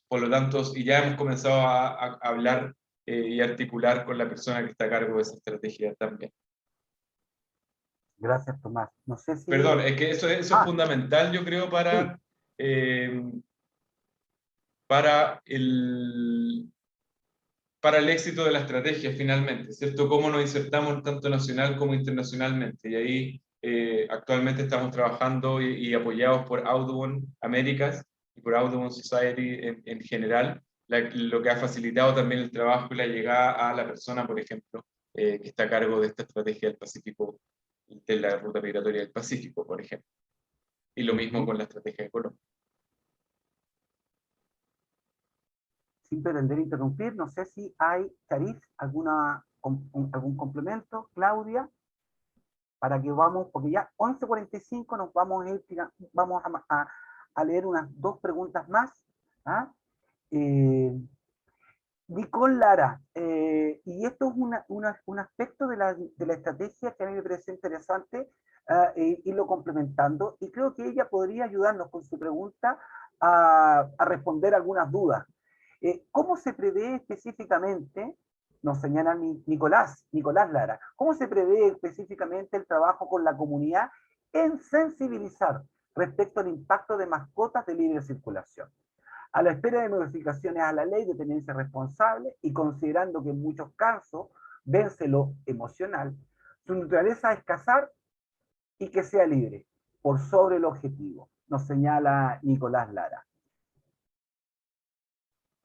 Por lo tanto, y ya hemos comenzado a hablar y articular con la persona que está a cargo de esa estrategia también. Gracias, Tomás. No sé si... Perdón, es que eso es fundamental, yo creo, para, sí. Para el éxito de la estrategia finalmente, ¿cierto? Cómo nos insertamos tanto nacional como internacionalmente. Y ahí actualmente estamos trabajando y apoyados por Audubon Américas y por Audubon Society en general, lo que ha facilitado también el trabajo y la llegada a la persona, por ejemplo, que está a cargo de esta estrategia del Pacífico, de la ruta migratoria del Pacífico, por ejemplo. Y lo mismo con la estrategia de Colombia. Sin pretender interrumpir, no sé si hay, Charif, algún complemento, Claudia, para que vamos, porque ya 11:45 nos vamos a ir, vamos a leer unas dos preguntas más. Nicole Lara, y esto es un aspecto de la estrategia que a mí me parece interesante irlo complementando, y creo que ella podría ayudarnos con su pregunta a responder algunas dudas. ¿Cómo se prevé específicamente, nos señala Nicolás Lara, cómo se prevé específicamente el trabajo con la comunidad en sensibilizar respecto al impacto de mascotas de libre circulación? A la espera de modificaciones a la ley de tenencia responsable y considerando que en muchos casos vence lo emocional, su naturaleza es cazar y que sea libre, por sobre el objetivo, nos señala Nicolás Lara.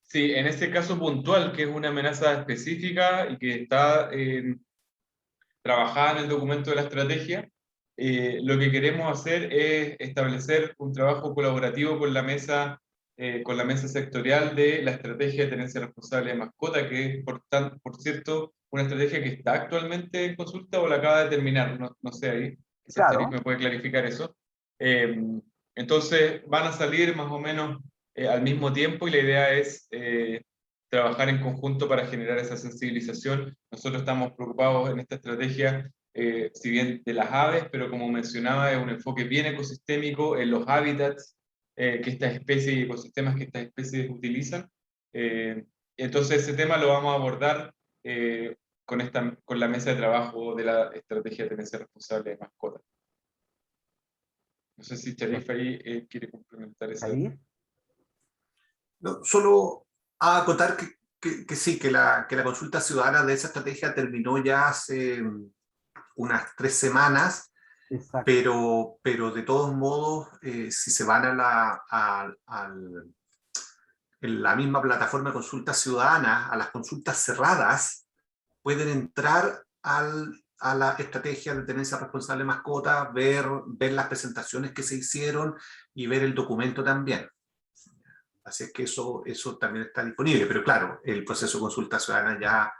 Sí, en este caso puntual, que es una amenaza específica y que está trabajada en el documento de la estrategia, lo que queremos hacer es establecer un trabajo colaborativo con la mesa sectorial de la estrategia de tenencia responsable de mascota, que es, por cierto, una estrategia que está actualmente en consulta o la acaba de terminar, no sé ahí, quizás Charif Claro, me puede clarificar eso. Entonces van a salir más o menos al mismo tiempo y la idea es trabajar en conjunto para generar esa sensibilización. Nosotros estamos preocupados en esta estrategia, si bien de las aves, pero como mencionaba, es un enfoque bien ecosistémico en los hábitats que estas especies y ecosistemas que estas especies utilizan. Entonces ese tema lo vamos a abordar con la mesa de trabajo de la estrategia de tenencia responsable de mascotas. No sé si Charif ahí quiere complementar esa. No, solo a acotar que sí, que la consulta ciudadana de esa estrategia terminó ya hace unas 3 semanas, exacto. pero de todos modos, si se van en la misma plataforma de consultas ciudadanas, a las consultas cerradas, pueden entrar a la estrategia de tenencia responsable de mascotas, ver las presentaciones que se hicieron y ver el documento también. Así es que eso también está disponible, pero claro, el proceso de consulta ciudadana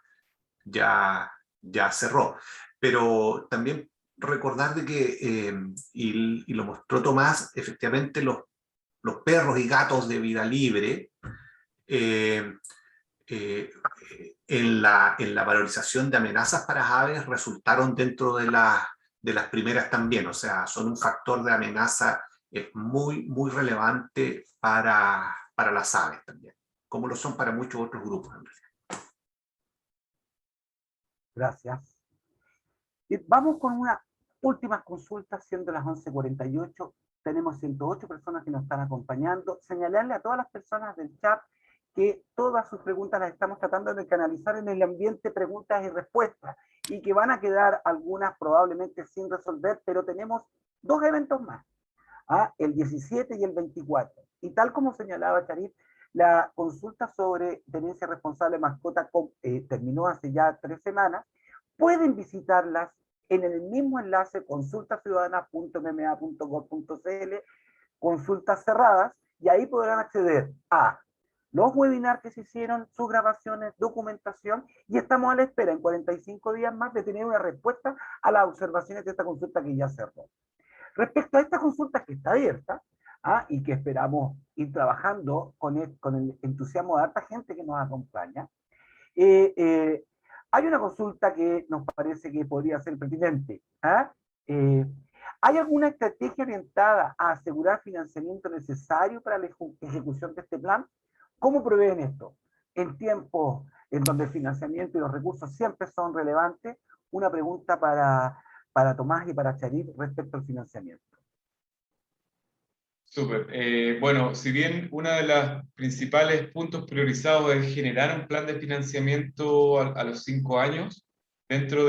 ya cerró. Pero también recordar de que, y lo mostró Tomás, efectivamente los perros y gatos de vida libre, eh, en la valorización de amenazas para aves resultaron dentro de las primeras también, o sea, son un factor de amenaza muy, muy relevante para las aves también, como lo son para muchos otros grupos en realidad. Gracias. Y vamos con una última consulta, siendo las 11:48. Tenemos 108 personas que nos están acompañando. Señalarle a todas las personas del chat que todas sus preguntas las estamos tratando de canalizar en el ambiente preguntas y respuestas, y que van a quedar algunas probablemente sin resolver, pero tenemos 2 eventos más, el 17 y el 24. Y tal como señalaba Charif, la consulta sobre tenencia responsable de mascota terminó hace ya 3 semanas. Pueden visitarlas en el mismo enlace consultasiudadanas.mma.gov.cl, consultas cerradas, y ahí podrán acceder a los webinars que se hicieron, sus grabaciones, documentación, y estamos a la espera en 45 días más de tener una respuesta a las observaciones de esta consulta que ya cerró. Respecto a esta consulta que está abierta, y que esperamos ir trabajando con el entusiasmo de harta gente que nos acompaña, hay una consulta que nos parece que podría ser pertinente. ¿Hay alguna estrategia orientada a asegurar financiamiento necesario para la ejecución de este plan? ¿Cómo prevén esto? En tiempos en donde el financiamiento y los recursos siempre son relevantes, una pregunta para Tomás y para Charif respecto al financiamiento. Súper. Bueno, si bien uno de los principales puntos priorizados es generar un plan de financiamiento a los 5 años, dentro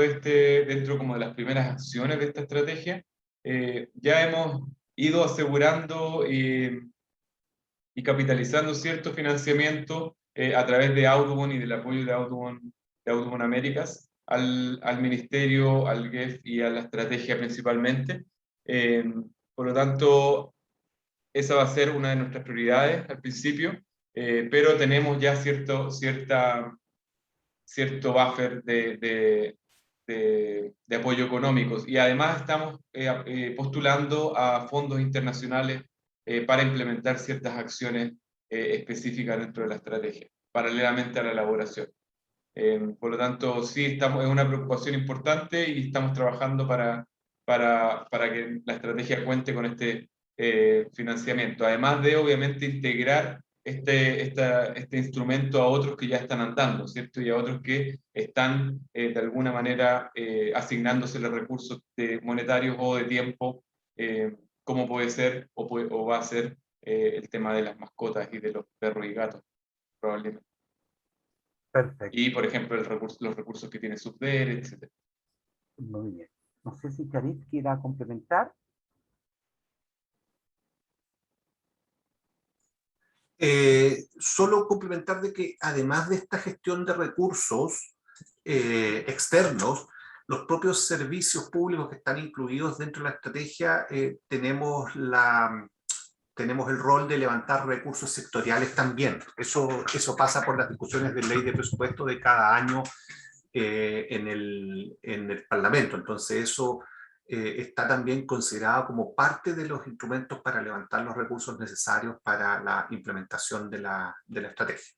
como de las primeras acciones de esta estrategia, ya hemos ido asegurando y capitalizando cierto financiamiento a través de Audubon y del apoyo de Audubon Américas al Ministerio, al GEF y a la estrategia principalmente. Por lo tanto, esa va a ser una de nuestras prioridades al principio, pero tenemos ya cierto buffer de apoyo económicos, y además estamos postulando a fondos internacionales para implementar ciertas acciones específicas dentro de la estrategia. paralelamente a la elaboración. Por lo tanto, sí, es una preocupación importante y estamos trabajando para que la estrategia cuente con este financiamiento, además de, obviamente, integrar este instrumento a otros que ya están andando, ¿cierto? Y a otros que están, de alguna manera, asignándose los recursos monetarios o de tiempo, como puede ser o va a ser el tema de las mascotas y de los perros y gatos, probablemente. Perfecto. Y, por ejemplo, los recursos que tiene Subder, etc. Muy bien. No sé si Charif quiera complementar. Solo complementar de que además de esta gestión de recursos externos, los propios servicios públicos que están incluidos dentro de la estrategia, tenemos el rol de levantar recursos sectoriales también. Eso pasa por las discusiones de ley de presupuesto de cada año en el Parlamento. Entonces eso está también considerado como parte de los instrumentos para levantar los recursos necesarios para la implementación de la estrategia.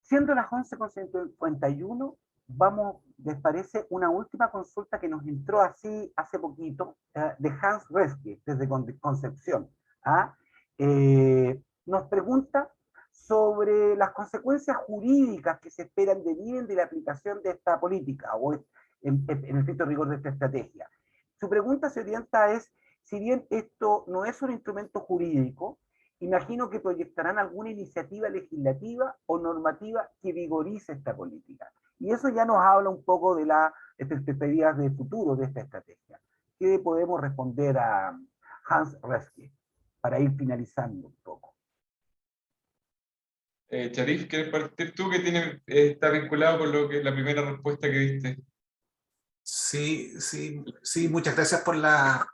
Siendo las 11:51, vamos, ¿les parece una última consulta que nos entró así hace poquito, de Hans Reske, desde Concepción? Nos pregunta sobre las consecuencias jurídicas que se esperan deriven de la aplicación de esta política, o en el estricto rigor de esta estrategia. Su pregunta se orienta es, si bien esto no es un instrumento jurídico, imagino que proyectarán alguna iniciativa legislativa o normativa que vigorice esta política. Y eso ya nos habla un poco de las perspectivas de futuro de esta estrategia. ¿Qué podemos responder a Hans Reske para ir finalizando un poco? Charif, ¿quieres partir tú, que está vinculado con la primera respuesta que diste? Sí, muchas gracias por la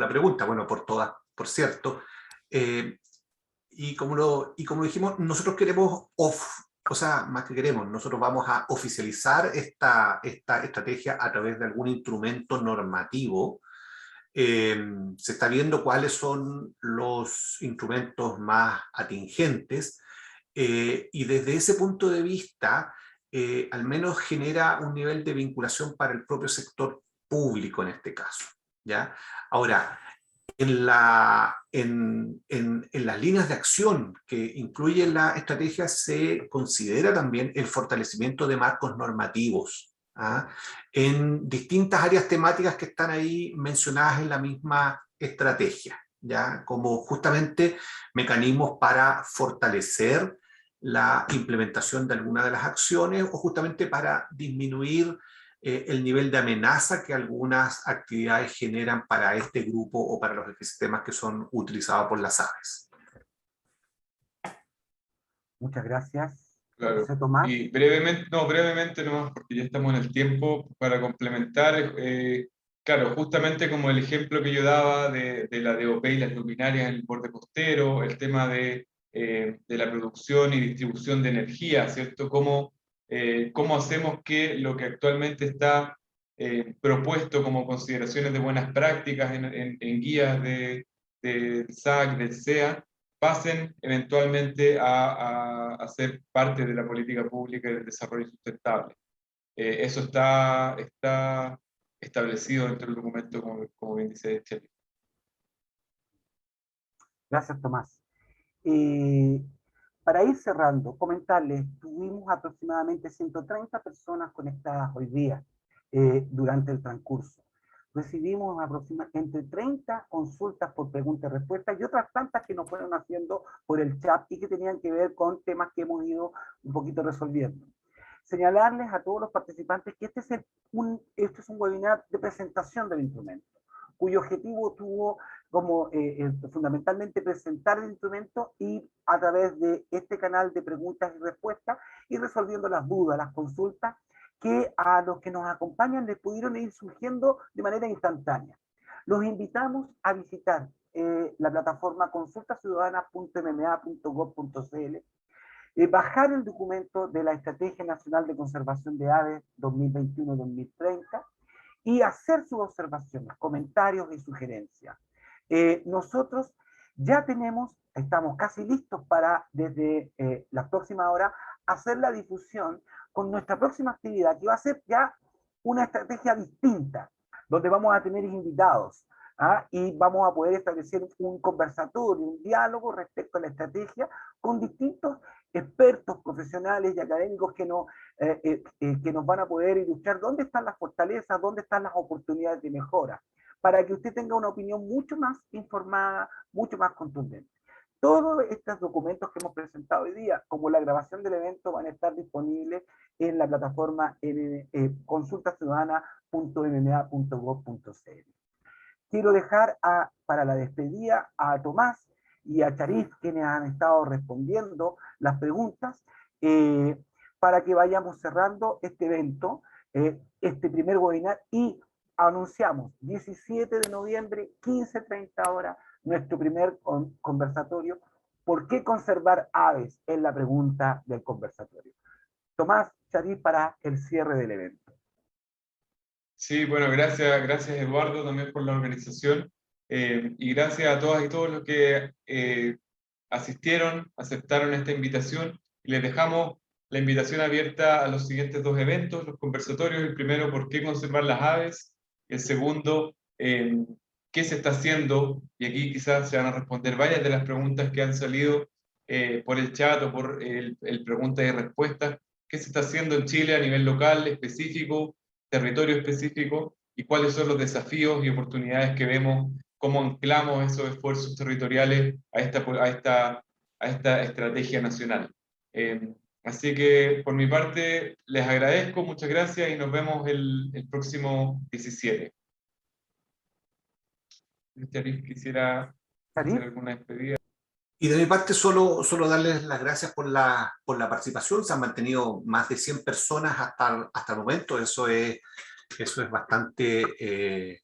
pregunta, bueno, por todas, por cierto. Y como dijimos, nosotros queremos, más que queremos, nosotros vamos a oficializar esta estrategia a través de algún instrumento normativo. Se está viendo cuáles son los instrumentos más atingentes, y desde ese punto de vista, al menos genera un nivel de vinculación para el propio sector público en este caso, ¿ya? Ahora, en las líneas de acción que incluye la estrategia se considera también el fortalecimiento de marcos normativos, en distintas áreas temáticas que están ahí mencionadas en la misma estrategia, ¿ya? Como justamente mecanismos para fortalecer la implementación de alguna de las acciones o justamente para disminuir el nivel de amenaza que algunas actividades generan para este grupo o para los ecosistemas que son utilizados por las aves. Muchas gracias. Claro. José Tomás. Y brevemente nomás, porque ya estamos en el tiempo, para complementar, claro, justamente como el ejemplo que yo daba de la DOP y las luminarias en el borde costero, el tema de la producción y distribución de energía, ¿cierto? ¿Cómo hacemos que lo que actualmente está propuesto como consideraciones de buenas prácticas en guías del SAC, del SEA, pasen eventualmente a ser parte de la política pública y del desarrollo sustentable? Eso está establecido dentro del documento, como bien dice Chely. Gracias, Tomás. Para ir cerrando, comentarles, tuvimos aproximadamente 130 personas conectadas hoy día durante el transcurso. Recibimos aproximadamente entre 30 consultas por preguntas y respuestas y otras tantas que nos fueron haciendo por el chat y que tenían que ver con temas que hemos ido un poquito resolviendo. Señalarles a todos los participantes que este es un webinar de presentación del instrumento, cuyo objetivo tuvo como fundamentalmente presentar el instrumento y a través de este canal de preguntas y respuestas ir resolviendo las dudas, las consultas que a los que nos acompañan les pudieron ir surgiendo de manera instantánea. Los invitamos a visitar la plataforma consultasiudadana.mma.gov.cl, bajar el documento de la Estrategia Nacional de Conservación de Aves 2021-2030 y hacer sus observaciones, comentarios y sugerencias. Nosotros Ya estamos casi listos para, desde la próxima hora, hacer la difusión con nuestra próxima actividad, que va a ser ya una estrategia distinta, donde vamos a tener invitados, y vamos a poder establecer un conversatorio, un diálogo respecto a la estrategia con distintos expertos, profesionales y académicos que nos van a poder ilustrar dónde están las fortalezas, dónde están las oportunidades de mejora, para que usted tenga una opinión mucho más informada, mucho más contundente. Todos estos documentos que hemos presentado hoy día, como la grabación del evento, van a estar disponibles en la plataforma consultaciudadana.mma.gov.cl. Quiero dejar para la despedida a Tomás y a Charif, quienes han estado respondiendo las preguntas, para que vayamos cerrando este evento, este primer webinar, y anunciamos 17 de noviembre, 15:30 horas, nuestro primer conversatorio. ¿Por qué conservar aves? Es la pregunta del conversatorio. Tomás, Charif, para el cierre del evento. Sí, bueno, gracias Eduardo también por la organización, y gracias a todas y todos los que asistieron, aceptaron esta invitación, y les dejamos la invitación abierta a los siguientes dos eventos, los conversatorios: el primero, ¿por qué conservar las aves? El segundo, ¿qué se está haciendo? Y aquí quizás se van a responder varias de las preguntas que han salido por el chat o por el preguntas y respuestas. ¿Qué se está haciendo en Chile a nivel local, específico, territorio específico, y cuáles son los desafíos y oportunidades que vemos, cómo anclamos esos esfuerzos territoriales a esta estrategia nacional? Así que por mi parte les agradezco, muchas gracias, y nos vemos el próximo 17. Charif, quisiera hacer alguna despedida. Y de mi parte, solo darles las gracias por la participación. Se han mantenido más de 100 personas hasta el momento. Eso es bastante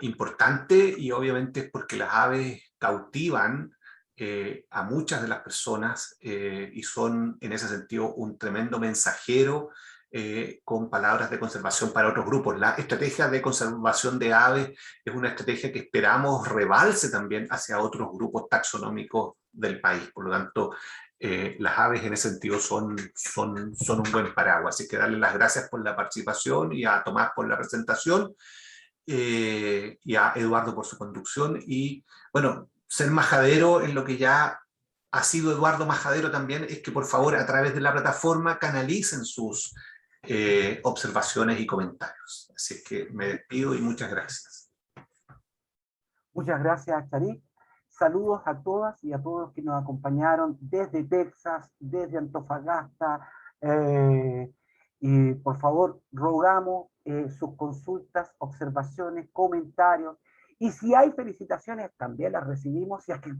importante, y obviamente es porque las aves cautivan a muchas de las personas, y son en ese sentido un tremendo mensajero con palabras de conservación para otros grupos. La estrategia de conservación de aves es una estrategia que esperamos rebalse también hacia otros grupos taxonómicos del país. Por lo tanto, las aves en ese sentido son un buen paraguas. Así que darle las gracias por la participación, y a Tomás por la presentación, y a Eduardo por su conducción. Y bueno, ser majadero en lo que ya ha sido Eduardo Majadero también, es que por favor a través de la plataforma canalicen sus observaciones y comentarios. Así que me despido y muchas gracias. Muchas gracias, Charif. Saludos a todas y a todos que nos acompañaron desde Texas, desde Antofagasta, y por favor rogamos sus consultas, observaciones, comentarios, y si hay felicitaciones también las recibimos, si es que,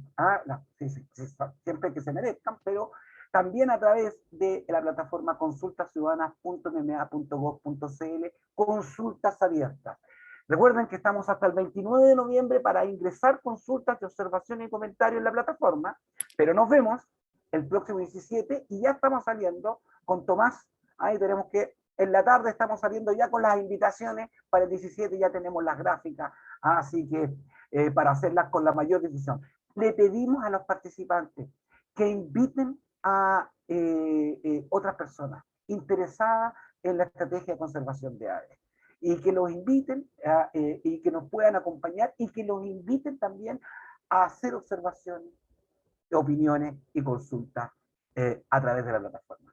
siempre que se merezcan, pero también a través de la plataforma consultaciudadanas.mma.gov.cl, consultas abiertas. Recuerden que estamos hasta el 29 de noviembre para ingresar consultas, observaciones y comentarios en la plataforma, pero nos vemos el próximo 17, y ya estamos saliendo con Tomás. Ahí tenemos que, en la tarde estamos saliendo ya con las invitaciones para el 17, ya tenemos las gráficas, así que para hacerlas con la mayor difusión. Le pedimos a los participantes que inviten a otras personas interesadas en la estrategia de conservación de aves, y que los inviten y que nos puedan acompañar, y que los inviten también a hacer observaciones, opiniones y consultas a través de la plataforma.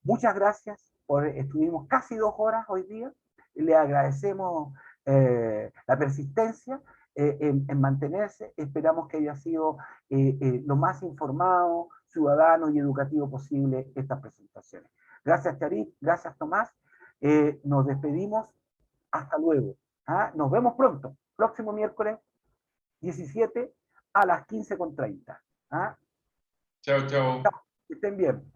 Muchas gracias, estuvimos casi 2 horas hoy día, le agradecemos la persistencia en mantenerse, esperamos que haya sido lo más informado, ciudadano y educativo posible estas presentaciones. Gracias, Charif, gracias, Tomás, nos despedimos. Hasta luego. Nos vemos pronto. Próximo miércoles 17 a las 15:30. Chao, chao. Que estén bien.